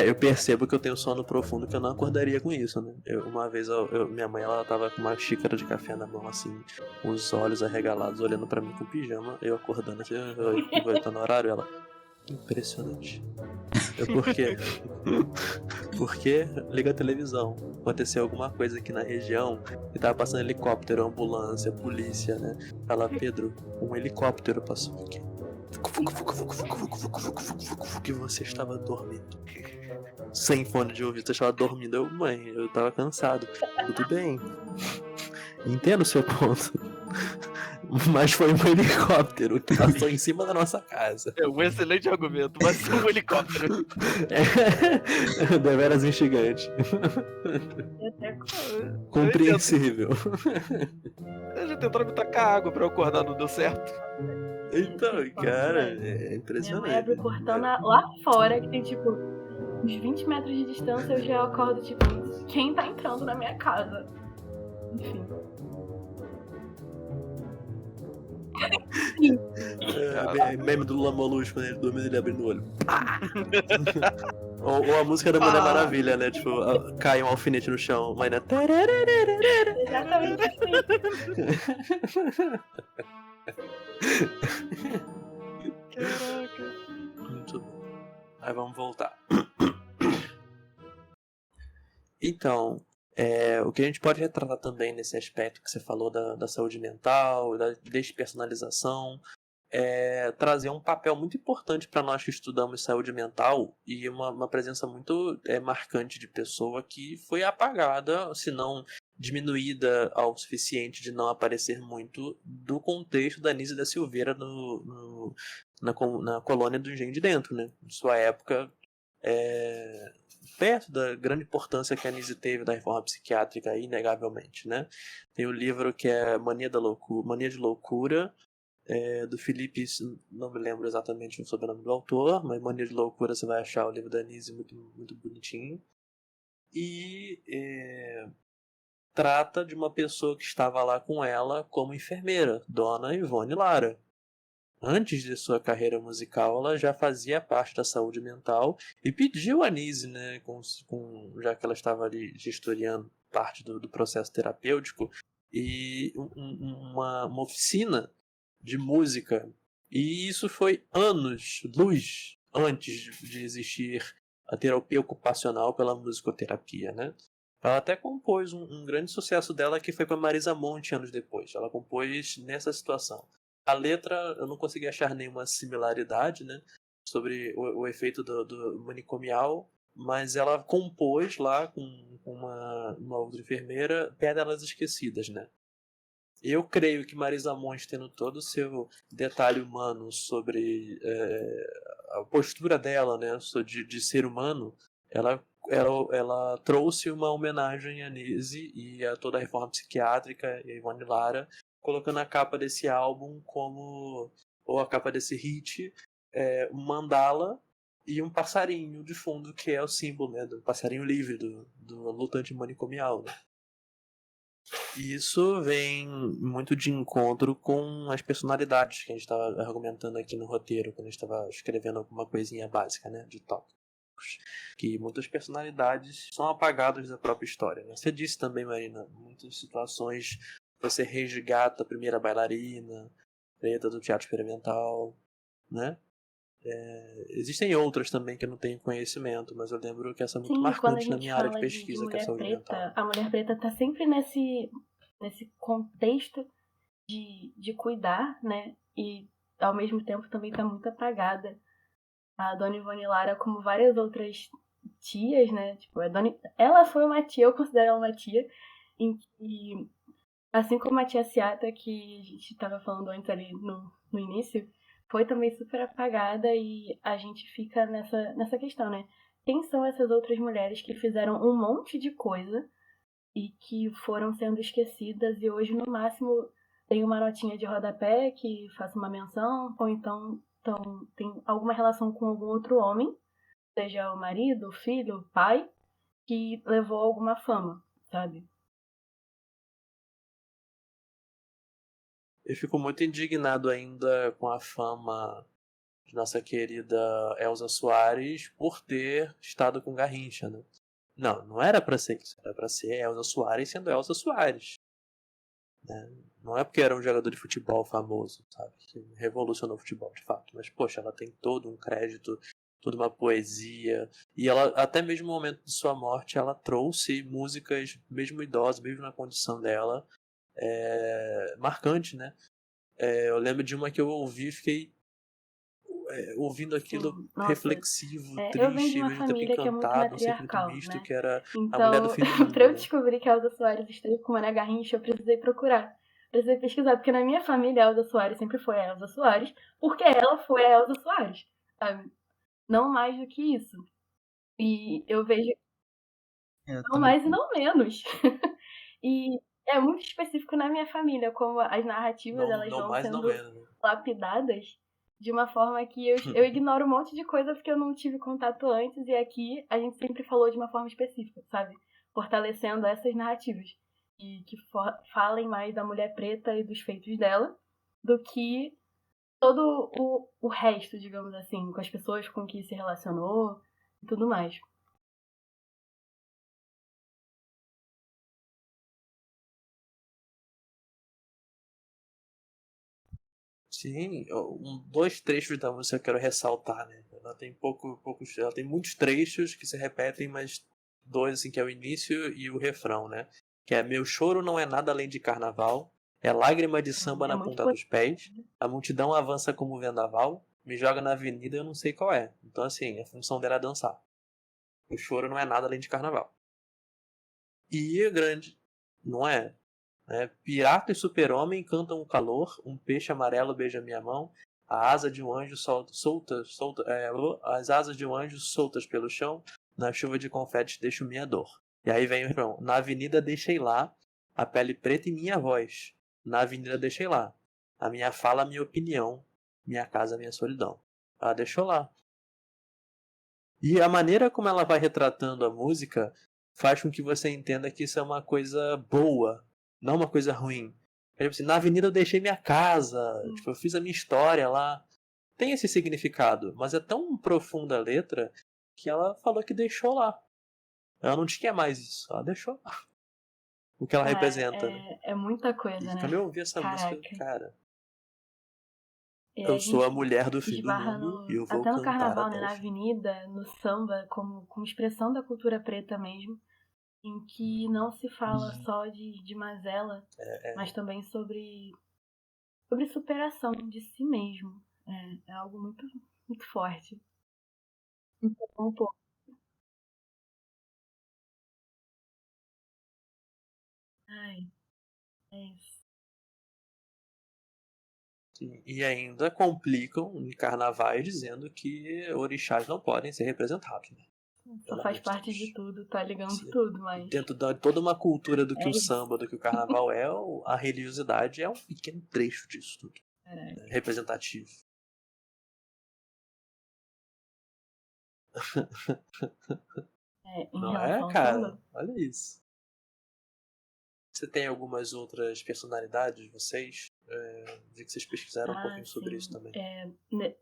Eu percebo que eu tenho sono profundo, que eu não acordaria com isso, né? Uma vez, minha mãe, ela tava com uma xícara de café na mão, assim, com os olhos arregalados, olhando pra mim com pijama, eu acordando assim, tá no horário, ela... Impressionante. Por quê? Porque liga a televisão. Aconteceu alguma coisa aqui na região e tava passando helicóptero, ambulância, polícia, né? Fala, Pedro, um helicóptero passou aqui. Que você estava dormindo. Sem fone de ouvido, você estava dormindo. Mãe, eu tava cansado. Tudo bem. Entendo o seu ponto. Mas foi um helicóptero que passou em cima da nossa casa. É um excelente argumento, mas foi um helicóptero. Deveras instigante. Compreensível. Eles já tentaram me tacar água pra eu acordar, não deu certo. Então, cara, é impressionante. Minha mãe abre o portão lá fora, que tem tipo uns 20 metros de distância, eu já acordo tipo, quem tá entrando na minha casa? Enfim. Meme do Lula Molusco, quando ele dorme, ele abrindo o olho. ou a música da Mulher Maravilha, né? Tipo, cai um alfinete no chão, mas né? Exatamente assim. Caraca. Muito bom. Aí vamos voltar. Então, o que a gente pode retratar também nesse aspecto que você falou da saúde mental, da despersonalização, é trazer um papel muito importante para nós que estudamos saúde mental e uma presença muito marcante de pessoa que foi apagada, se não diminuída ao suficiente de não aparecer muito do contexto da Anísia da Silveira na colônia do Engenho de Dentro, né? Em sua época, perto da grande importância que a Anísio teve na reforma psiquiátrica, inegavelmente, né? Tem o livro que é Mania de Loucura, do Felipe, não me lembro exatamente o sobrenome do autor, mas Mania de Loucura você vai achar o livro da Anísio muito, muito bonitinho. E trata de uma pessoa que estava lá com ela como enfermeira, Dona Ivone Lara. Antes de sua carreira musical, ela já fazia parte da saúde mental e pediu a Anísio, né, já que ela estava ali gestoriando parte do processo terapêutico, e uma oficina de música. E isso foi anos-luz antes de existir a terapia ocupacional pela musicoterapia, né? Ela até compôs um grande sucesso dela que foi com a Marisa Monte anos depois. Ela compôs nessa situação. A letra eu não consegui achar nenhuma similaridade, né, sobre o efeito do manicomial, mas ela compôs lá com uma outra enfermeira Pétalas Esquecidas, né? Eu creio que Marisa Monte, tendo todo o seu detalhe humano sobre a postura dela, né, de ser humano, ela trouxe uma homenagem a Nise e a toda a reforma psiquiátrica e a Ivone Lara, colocando a capa desse álbum ou a capa desse hit, um mandala e um passarinho de fundo, que é o símbolo, né, do passarinho livre do lutante manicomial, né? E isso vem muito de encontro com as personalidades que a gente estava argumentando aqui no roteiro, quando a gente estava escrevendo alguma coisinha básica, né, de tópicos. Que muitas personalidades são apagadas da própria história, né? Você disse também, Marina, muitas situações você resgata a primeira bailarina, preta do teatro experimental, né? Existem outras também que eu não tenho conhecimento, mas eu lembro que essa é muito Sim, quando a marcante na gente minha área de fala de pesquisa, que é a mulher saúde mental. preta, a mulher preta tá sempre nesse contexto de cuidar, né? E ao mesmo tempo também tá muito apagada. A Dona Ivone Lara, como várias outras tias, né? Tipo, ela foi uma tia, eu considero ela uma tia, em que, assim como a tia Seata, que a gente estava falando antes ali no início, foi também super apagada e a gente fica nessa questão, né? Quem são essas outras mulheres que fizeram um monte de coisa e que foram sendo esquecidas e hoje, no máximo, tem uma notinha de rodapé que faça uma menção, ou então tem alguma relação com algum outro homem, seja o marido, o filho, o pai, que levou alguma fama, sabe? Eu fico muito indignado ainda com a fama de nossa querida Elza Soares por ter estado com Garrincha, né? Não era pra ser isso. Era pra ser Elza Soares sendo Elza Soares, né? Não é porque era um jogador de futebol famoso, sabe? Que revolucionou o futebol, de fato. Mas, poxa, ela tem todo um crédito, toda uma poesia. E ela, até mesmo no momento de sua morte, ela trouxe músicas, mesmo idosas, mesmo na condição dela, marcante, né? Eu lembro de uma que eu ouvi e fiquei ouvindo aquilo Sim, nossa. reflexivo, Eu venho triste, de ao uma mesmo tempo família que é muito encantado, sempre muito matriarcal, misto, né? que era a mulher do Então, fim do pra eu mundo, né? descobrir que a Elza Soares esteve com Mané Garrincha, eu precisei procurar. Precisei pesquisar, porque na minha família a Elza Soares sempre foi a Elza Soares, porque ela foi a Elza Soares, sabe? Não mais do que isso. E eu vejo não mais e não menos. E é muito específico na minha família, como as narrativas elas Não vão mais, não sendo menos, né? lapidadas de uma forma que eu ignoro um monte de coisa porque eu não tive contato antes, e aqui a gente sempre falou de uma forma específica, sabe? Fortalecendo essas narrativas. E que falem mais da mulher preta e dos feitos dela do que todo o resto, digamos assim, com as pessoas com que se relacionou e tudo mais. Sim, dois trechos da música que eu quero ressaltar, né? Ela tem ela tem muitos trechos que se repetem, mas dois, assim, que é o início e o refrão, né? Que é: meu choro não é nada além de carnaval, é lágrima de samba É na muito ponta dos pés, a multidão avança como vendaval, me joga na avenida eu não sei qual é. Então, assim, a função dela é dançar. O choro não é nada além de carnaval. E o grande, não é? Pirata e super-homem cantam o calor, um peixe amarelo beija minha mão, a asa de um anjo as asas de um anjo soltas pelo chão, na chuva de confetes deixo minha dor. E aí vem o refrão. Na avenida deixei lá a pele preta e minha voz. Na avenida deixei lá a minha fala, a minha opinião, minha casa, a minha solidão. Ela deixou lá. E a maneira como ela vai retratando a música faz com que você entenda que isso é uma coisa boa, não uma coisa ruim. É, tipo assim, na avenida eu deixei minha casa, tipo, eu fiz a minha história lá. Tem esse significado, mas é tão profunda a letra que ela falou que deixou lá. Ela não tinha mais isso, ela deixou lá. O que ela representa, né? É muita coisa, E né? quando eu ouvi essa música, Caraca. cara, E eu a sou a gente mulher do fim do esbarra mundo e eu vou até no cantar carnaval, né? até o Na fim. avenida, no samba, como expressão da cultura preta mesmo, em que não se fala só de mazela, mas também sobre superação de si mesmo. É algo muito, muito forte. Então, um pouco. Ai, é isso. E ainda complicam em carnavais dizendo que orixás não podem ser representados, né? Só Pelo faz amor de parte de Deus. tudo, tá ligando Se- tudo, mas Dentro de toda uma cultura do que é o isso. samba, do que o carnaval é, a religiosidade é um pequeno trecho disso tudo. Caraca. Representativo. Em Não é, relação ao cara? samba, Olha isso. Você tem algumas outras personalidades, vocês? Vi que vocês pesquisaram um pouquinho sobre isso sim. também.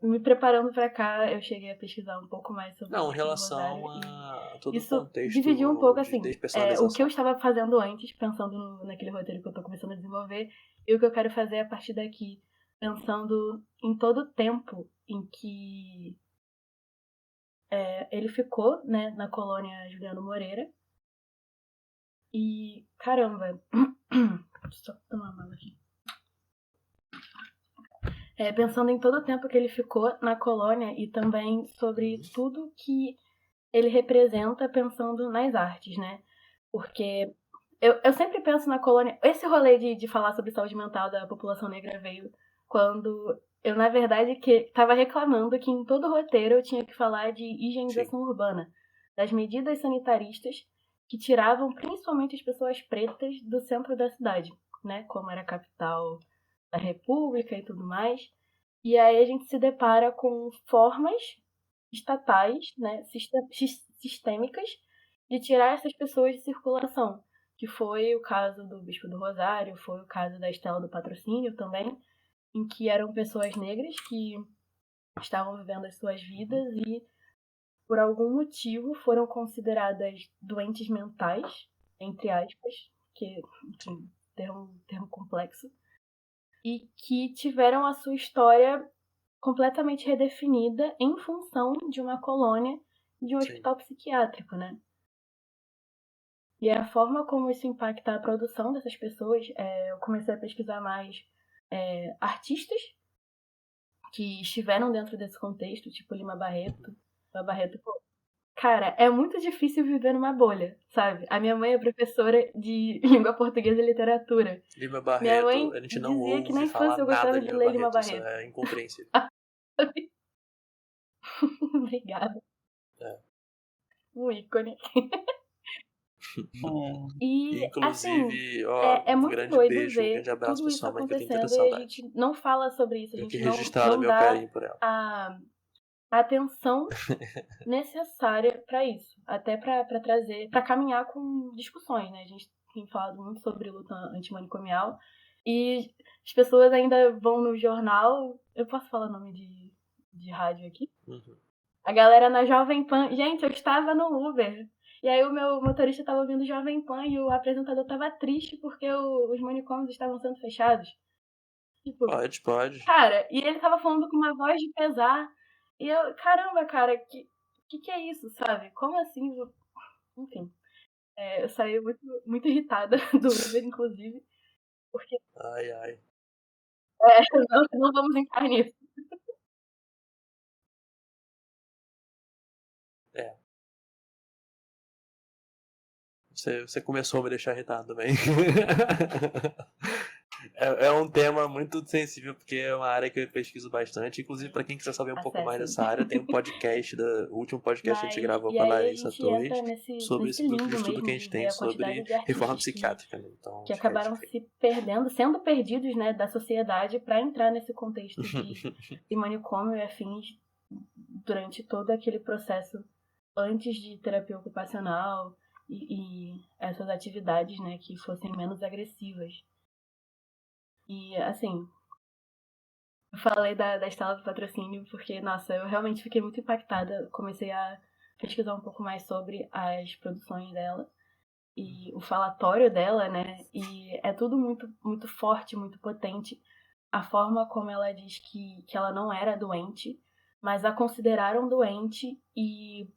Me preparando pra cá, eu cheguei a pesquisar um pouco mais sobre o Não, em Bispo do relação Rosário a e todo o isso dividiu um contexto pouco de assim. O que eu despersonalização. estava fazendo antes, pensando naquele roteiro que eu tô começando a desenvolver, e o que eu quero fazer a partir daqui, pensando em todo o tempo em que ele ficou, né, na colônia Juliano Moreira. E, caramba, deixa eu tomar uma aqui. Pensando em todo o tempo que ele ficou na colônia e também sobre tudo que ele representa pensando nas artes, né? Porque eu sempre penso na colônia. Esse rolê de falar sobre saúde mental da população negra veio quando eu, na verdade, estava reclamando que em todo roteiro eu tinha que falar de higienização urbana, das medidas sanitaristas que tiravam principalmente as pessoas pretas do centro da cidade, né? Como era a capital da República e tudo mais. E aí a gente se depara com formas estatais, né, sistêmicas, de tirar essas pessoas de circulação, que foi o caso do Bispo do Rosário, foi o caso da Estela do Patrocínio também, em que eram pessoas negras que estavam vivendo as suas vidas e, por algum motivo, foram consideradas doentes mentais, entre aspas, que, enfim, termo complexo, e que tiveram a sua história completamente redefinida em função de uma colônia de um hospital psiquiátrico, né? E a forma como isso impacta a produção dessas pessoas, eu comecei a pesquisar mais artistas que estiveram dentro desse contexto, tipo Lima Barreto. Lima Barreto, pô, cara, é muito difícil viver numa bolha, sabe? A minha mãe é professora de língua portuguesa e literatura. Lima Minha Barreto, mãe a gente não dizia que na ouve falar infância eu nada gostava de de Lima ler Lima Barreto, isso Barreto. é incompreensível. Obrigada. É. Um ícone. E, assim, Inclusive, ó, é um muito grande doido beijo, um ver grande abraço tudo pra isso sua mãe, que eu tenho muita acontecendo e a saudade. gente não fala sobre isso, a Tenho que gente registrar o não meu dá carinho por ela. a atenção necessária para isso, até para trazer, para caminhar com discussões, né? A gente tem falado muito sobre luta antimanicomial e as pessoas ainda vão no jornal, eu posso falar nome de rádio aqui? Uhum. A galera na Jovem Pan, gente, eu estava no Uber. E aí o meu motorista estava ouvindo Jovem Pan e o apresentador estava triste porque os manicômios estavam sendo fechados. Tipo, Pode. cara, e ele tava falando com uma voz de pesar. E eu, caramba, cara, que é isso, sabe? Como assim? Enfim, eu saí muito, muito irritada do Uber, inclusive, porque Ai. não vamos entrar nisso. É. Você começou a me deixar irritado também. É um tema muito sensível, porque é uma área que eu pesquiso bastante. Inclusive, para quem quiser saber um pouco mais Acessem. dessa área, tem um podcast, o último podcast que a gente gravou E com a aí a Larissa gente Torres entra nesse sobre esse grupo de limbo estudo que a mesmo gente de tem ver a quantidade sobre de reforma artistas psiquiátrica, né? Então, que fica a acabaram dica aí. se perdendo, sendo perdidos, né, da sociedade para entrar nesse contexto de manicômio e afins durante todo aquele processo antes de terapia ocupacional e essas atividades, né, que fossem menos agressivas. E, assim, eu falei da Estela do Patrocínio porque, nossa, eu realmente fiquei muito impactada. Comecei a pesquisar um pouco mais sobre as produções dela e o falatório dela, né? E é tudo muito, muito forte, muito potente. A forma como ela diz que ela não era doente, mas a consideraram doente e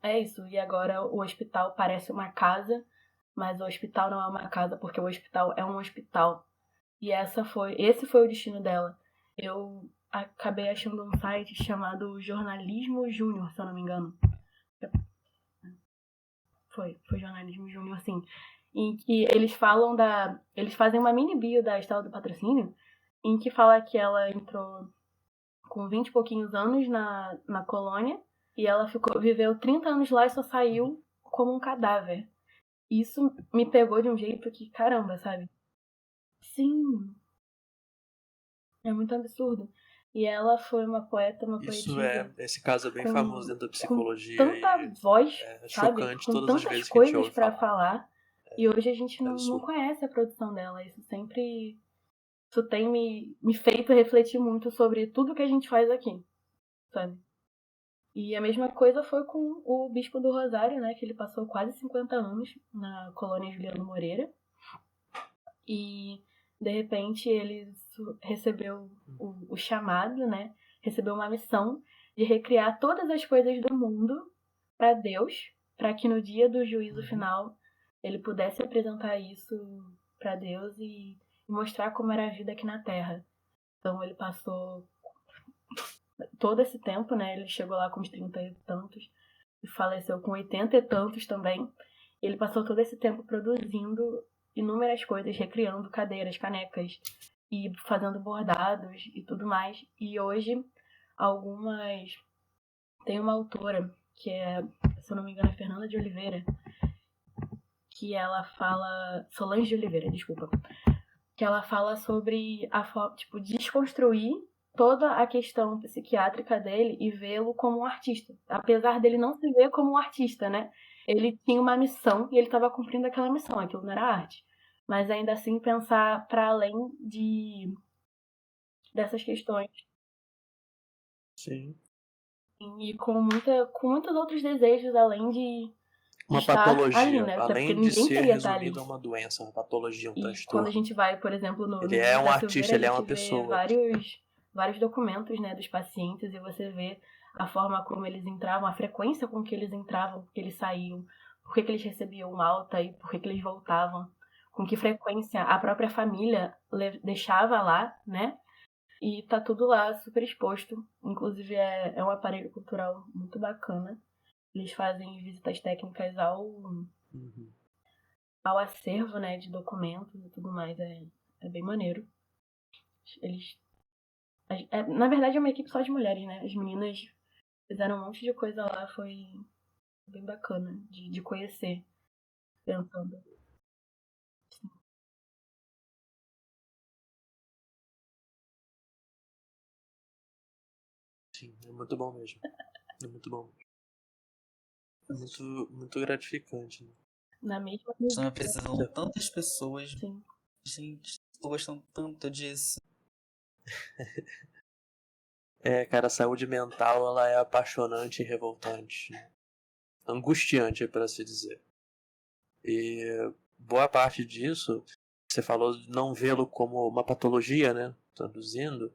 é isso. E agora o hospital parece uma casa, mas o hospital não é uma casa porque o hospital é um hospital. E esse foi o destino dela. Eu acabei achando um site chamado Jornalismo Júnior, se eu não me engano. Foi Jornalismo Júnior, assim. Em que eles falam eles fazem uma mini bio da Estela do Patrocínio, em que fala que ela entrou com 20 e pouquinhos anos na colônia, e ela viveu 30 anos lá e só saiu como um cadáver. Isso me pegou de um jeito que, caramba, sabe? Sim, é muito absurdo. E ela foi uma poeta, uma poetisa Esse caso é bem famoso dentro da com psicologia tanta e voz, é sabe? chocante Com todas as tantas vezes que a gente coisas ouve pra falar. falar. E hoje a gente É não absurdo. conhece a produção dela. Isso tem me feito refletir muito sobre tudo que a gente faz aqui, sabe? E a mesma coisa foi com o Bispo do Rosário, né? Que ele passou quase 50 anos na colônia Juliano Moreira. E, de repente, ele recebeu o chamado, né? Recebeu uma missão de recriar todas as coisas do mundo para Deus, para que no dia do juízo final ele pudesse apresentar isso para Deus e mostrar como era a vida aqui na Terra. Então ele passou todo esse tempo, né? Ele chegou lá com uns 30 e tantos e faleceu com 80 e tantos também. Ele passou todo esse tempo produzindo inúmeras coisas, recriando cadeiras, canecas e fazendo bordados e tudo mais. E hoje, tem uma autora que é, se eu não me engano, é Fernanda de Oliveira, que ela fala. Solange de Oliveira, desculpa. Que ela fala sobre desconstruir toda a questão psiquiátrica dele e vê-lo como um artista. Apesar dele não se ver como um artista, né? Ele tinha uma missão e ele estava cumprindo aquela missão, aquilo não era arte. Mas ainda assim pensar para além dessas questões. Sim. E com muitos outros desejos além de Uma estar ali, patologia, né? Até porque além de ninguém ser queria estar ali. resumido a uma doença, uma patologia, um E quando a transtorno. gente vai, por exemplo, no Ele livro é um da artista, Silveira, ele a é uma gente vê pessoa. vários documentos, né, dos pacientes e você vê a forma como eles entravam, a frequência com que eles entravam, que eles saíam, por que eles recebiam alta e por que eles voltavam, com que frequência a própria família deixava lá, né? E tá tudo lá super exposto. Inclusive é um aparelho cultural muito bacana. Eles fazem visitas técnicas ao acervo, né, de documentos e tudo mais. É bem maneiro. Eles na verdade é uma equipe só de mulheres, né? As meninas fizeram um monte de coisa lá, foi bem bacana de conhecer, pensando. Sim, é muito bom mesmo. É muito bom. É muito gratificante. Né? Na mesma Estão precisando tantas pessoas. Sim. Gente, tô gostando tanto disso. Cara, a saúde mental ela é apaixonante e revoltante. Angustiante, para se dizer. E boa parte disso, você falou de não vê-lo como uma patologia, né? Traduzindo.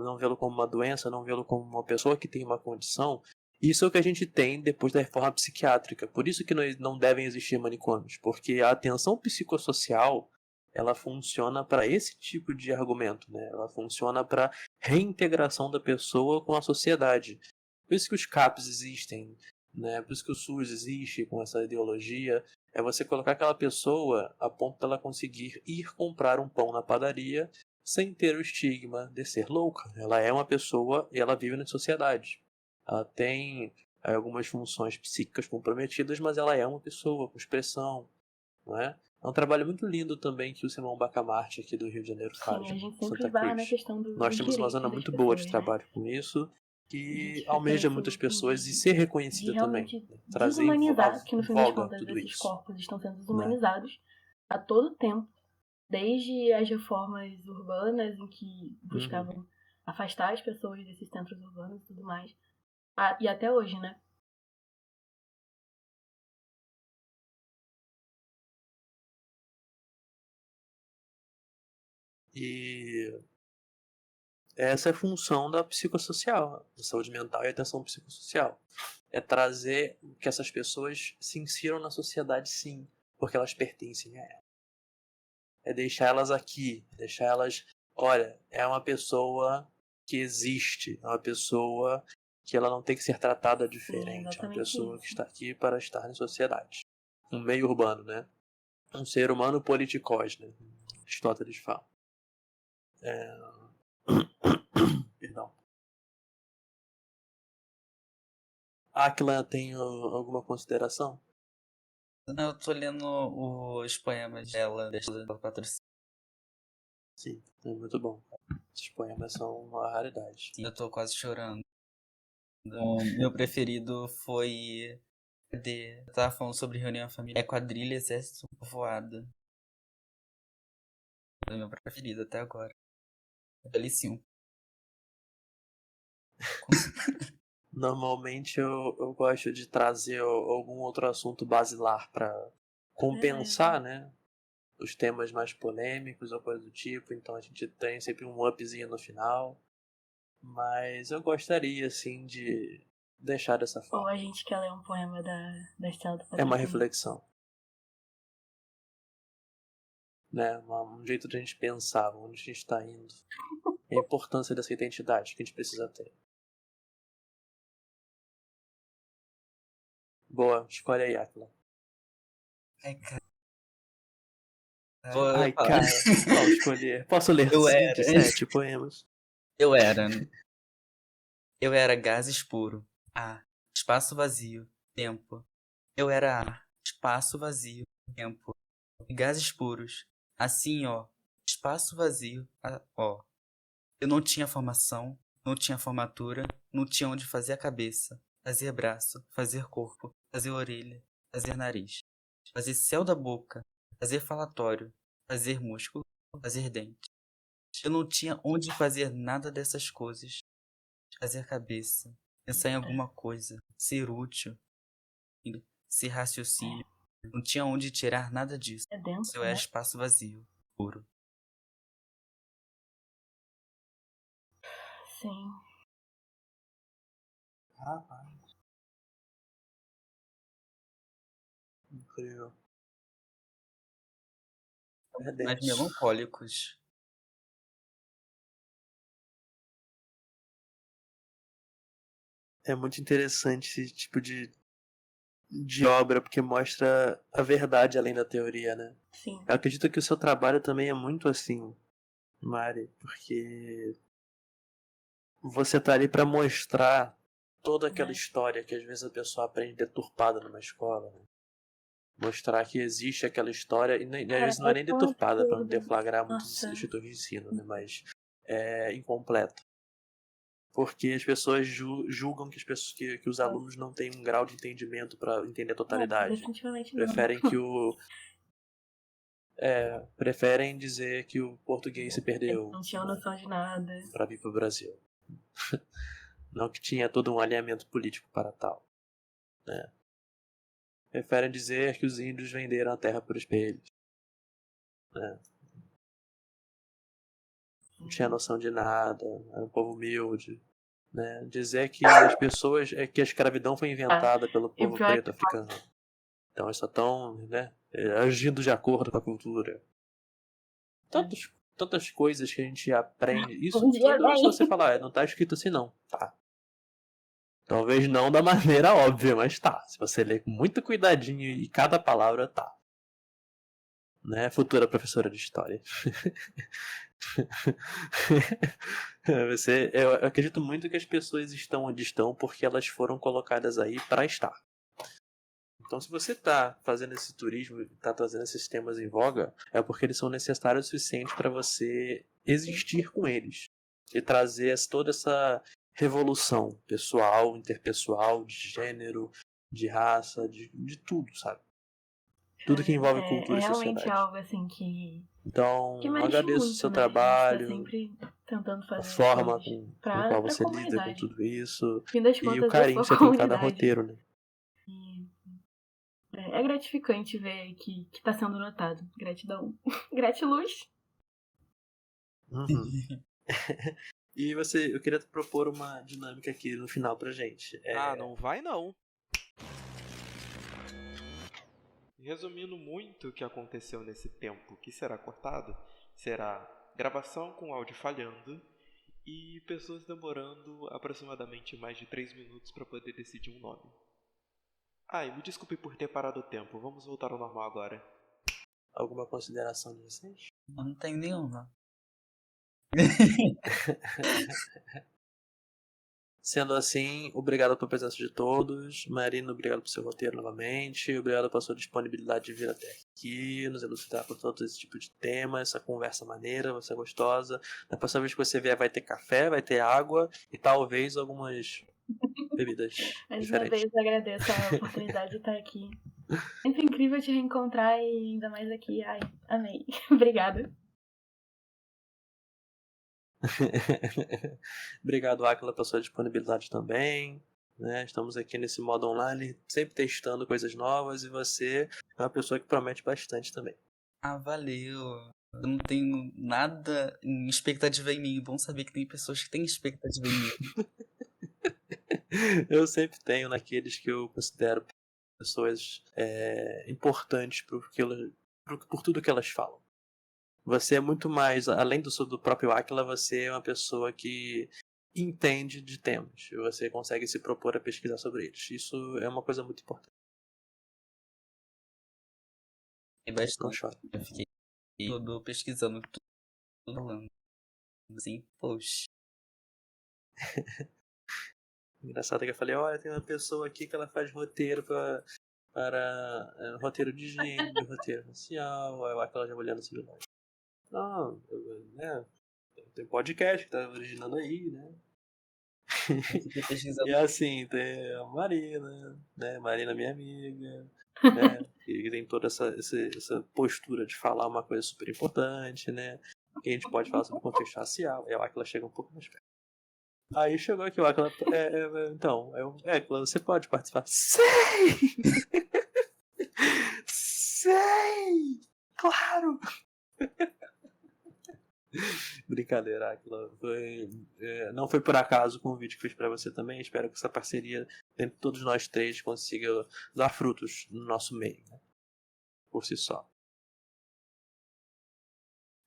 Não vê-lo como uma doença, não vê-lo como uma pessoa que tem uma condição. Isso é o que a gente tem depois da reforma psiquiátrica. Por isso que não devem existir manicômios, porque a atenção psicossocial ela funciona para esse tipo de argumento, né? Ela funciona para reintegração da pessoa com a sociedade. Por isso que os CAPs existem, né? Por isso que o SUS existe com essa ideologia. É você colocar aquela pessoa a ponto dela conseguir ir comprar um pão na padaria sem ter o estigma de ser louca. Ela é uma pessoa e ela vive na sociedade. Ela tem algumas funções psíquicas comprometidas, mas ela é uma pessoa com expressão, não é? É um trabalho muito lindo também que o Simão Bacamarte aqui do Rio de Janeiro faz, Sim, a gente em sempre Santa esbarra na Cruz. questão Nós dos temos uma direitos zona das muito boa de pessoas, né? trabalho com isso, A que gente almeja pensa muitas em pessoas e ser de reconhecida também. realmente Trazer em desumanizar, que no fim das voga contas tudo esses isso, corpos estão sendo né? desumanizados a todo tempo, desde as reformas urbanas em que buscavam afastar as pessoas desses centros urbanos e tudo mais, e até hoje, né? E essa é a função da psicossocial, da saúde mental e atenção psicossocial. É trazer que essas pessoas se insiram na sociedade, sim, porque elas pertencem a ela. É deixar elas aqui, deixar elas... Olha, é uma pessoa que existe, é uma pessoa que ela não tem que ser tratada Sim, diferente, é uma exatamente pessoa que isso. está aqui para estar na sociedade. Um meio urbano, né? Um ser humano politicós, né? Aristóteles fala. Perdão. Aquila tem alguma consideração? Não, eu tô lendo os poemas dela, dela patrocínio. Sim, é muito bom. Esses poemas são uma raridade. Eu tô quase chorando. Meu preferido foi. Cadê? Eu tava falando sobre reunião família. É Quadrilha Exército Povoado. É o meu preferido até agora. É belíssimo. Normalmente eu gosto de trazer algum outro assunto basilar para compensar, né? Os temas mais polêmicos ou coisa do tipo. Então a gente tem sempre um upzinho no final. Mas eu gostaria, assim, de deixar dessa Ou forma. a gente quer ler um poema da Estela do É uma Patrocínio. reflexão. Né? Um jeito de a gente pensar onde a gente está indo. E a importância dessa identidade que a gente precisa ter. Boa, escolhe aí, Atila. Ai, cara. Ai, cara, qual escolher? Posso ler Eu 27 poemas? Eu era. Eu era gases puro. Ar. Espaço vazio. Tempo. Eu era ar. Espaço vazio. Tempo. E gases puros. Assim, ó. Espaço vazio. Ó. Eu não tinha formação. Não tinha formatura. Não tinha onde fazer a cabeça. Fazer braço. Fazer corpo. Fazer orelha. Fazer nariz. Fazer céu da boca. Fazer falatório. Fazer músculo. Fazer dente. Eu não tinha onde fazer nada dessas coisas. Fazer cabeça, pensar em alguma coisa, ser útil, ser raciocínio. Não tinha onde tirar nada disso. É denso, Seu é né? espaço vazio, puro. Sim. Rapaz. Incrível. É Mais denso. melancólicos. É muito interessante esse tipo de obra, porque mostra a verdade além da teoria, né? Sim. Eu acredito que o seu trabalho também é muito assim, Mari, porque você tá ali para mostrar toda aquela história que às vezes a pessoa aprende deturpada numa escola, né? Mostrar que existe aquela história, e às vezes não é nem tão deturpada para não absurdo. deflagrar muitos Nossa. institutos de ensino, né? Mas é incompleta. Porque as pessoas julgam que, que os alunos não têm um grau de entendimento para entender a totalidade. Definitivamente não. Preferem preferem dizer que o português se perdeu. Não tinha noção de nada. Para vir para o Brasil. Não que tinha todo um alinhamento político para tal. Né? Preferem dizer que os índios venderam a terra por espelhos. Né? Não tinha noção de nada, era um povo humilde. Né? Dizer que as pessoas. Que a escravidão foi inventada pelo povo preto africano. Então eles só estão, né, agindo de acordo com a cultura. Tantas coisas que a gente aprende. Isso Um dia tudo é bem. só você falar, não tá escrito assim não. Tá. Talvez não da maneira óbvia, mas tá. Se você ler com muito cuidadinho e cada palavra tá. Né, futura professora de história. Eu acredito muito que as pessoas estão onde estão porque elas foram colocadas aí para estar. Então, se você está fazendo esse turismo, está trazendo esses temas em voga, é porque eles são necessários o suficiente para você existir com eles e trazer toda essa revolução pessoal, interpessoal, de gênero, de raça, de tudo, sabe? Tudo que envolve cultura e realmente sociedade. algo assim que Então, mexe agradeço o muito, seu né? trabalho, A gente tá sempre tentando fazer a forma coisas com pra qual você lida com comunidade. tudo isso No fim das e o contas, carinho eu que sou você tem em cada comunidade. roteiro, né? É gratificante ver que tá sendo notado. Gratidão. Gratiluz. Uhum. E eu queria propor uma dinâmica aqui no final pra gente. Não vai não. Resumindo muito o que aconteceu nesse tempo que será cortado, será gravação com áudio falhando e pessoas demorando aproximadamente mais de 3 minutos para poder decidir um nome. E me desculpe por ter parado o tempo, vamos voltar ao normal agora. Alguma consideração de vocês? Não tenho nenhuma. Sendo assim, obrigado pela presença de todos. Marina, obrigado pelo seu roteiro novamente. Obrigado pela sua disponibilidade de vir até aqui, nos ilustrar por todo esse tipo de tema, essa conversa maneira, vai ser gostosa. Na próxima vez que você vier vai ter café, vai ter água e talvez algumas bebidas Mais uma diferentes. vez, agradeço a oportunidade de estar aqui. Sempre incrível te reencontrar e ainda mais aqui. Ai, amei. Obrigada. Obrigado, Áquila, pela sua disponibilidade também. Né? Estamos aqui nesse modo online, sempre testando coisas novas e você é uma pessoa que promete bastante também. Valeu. Eu não tenho nada em expectativa em mim. Bom saber que tem pessoas que têm expectativa em mim. Eu sempre tenho naqueles que eu considero pessoas importantes por tudo que elas falam. Você é muito mais, além do próprio Áquila, você é uma pessoa que entende de temas. Você consegue se propor a pesquisar sobre eles. Isso é uma coisa muito importante. Fiquei bastante. Não chora. Eu fiquei todo pesquisando tudo falando. Assim, poxa. Engraçado que eu falei, olha, tem uma pessoa aqui que ela faz roteiro para roteiro de gênero, roteiro racial, aí o Áquila já olhando assim, não, né, tem podcast que tá originando aí, né? Fiquei pesquisando. E assim, tem a Marina, né? Marina, minha amiga, né? Que tem toda essa postura de falar uma coisa super importante, né? Que a gente pode falar sobre contexto racial. E o Áquila chega um pouco mais perto. Aí chegou aqui o Áquila. Então, Áquila, você pode participar? Sei! Sei! Claro! Brincadeira, Áquila. Não foi por acaso o convite que fiz pra você também. Espero que essa parceria entre todos nós três consiga dar frutos no nosso meio, né? Por si só.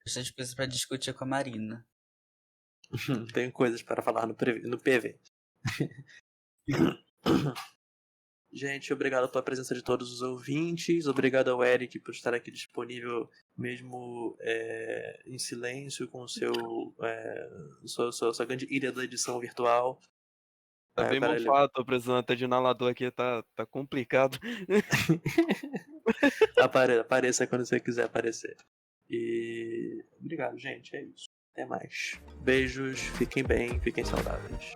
Bastante coisa pra discutir com a Marina. Tenho coisas para falar no PV. Gente, obrigado pela presença de todos os ouvintes. Obrigado ao Eric por estar aqui disponível, mesmo em silêncio, com sua grande ilha da edição virtual. Tá bem mofado, tô precisando até de inalador aqui, tá complicado. Apareça quando você quiser aparecer. E obrigado, gente. É isso. Até mais. Beijos, fiquem bem, fiquem saudáveis.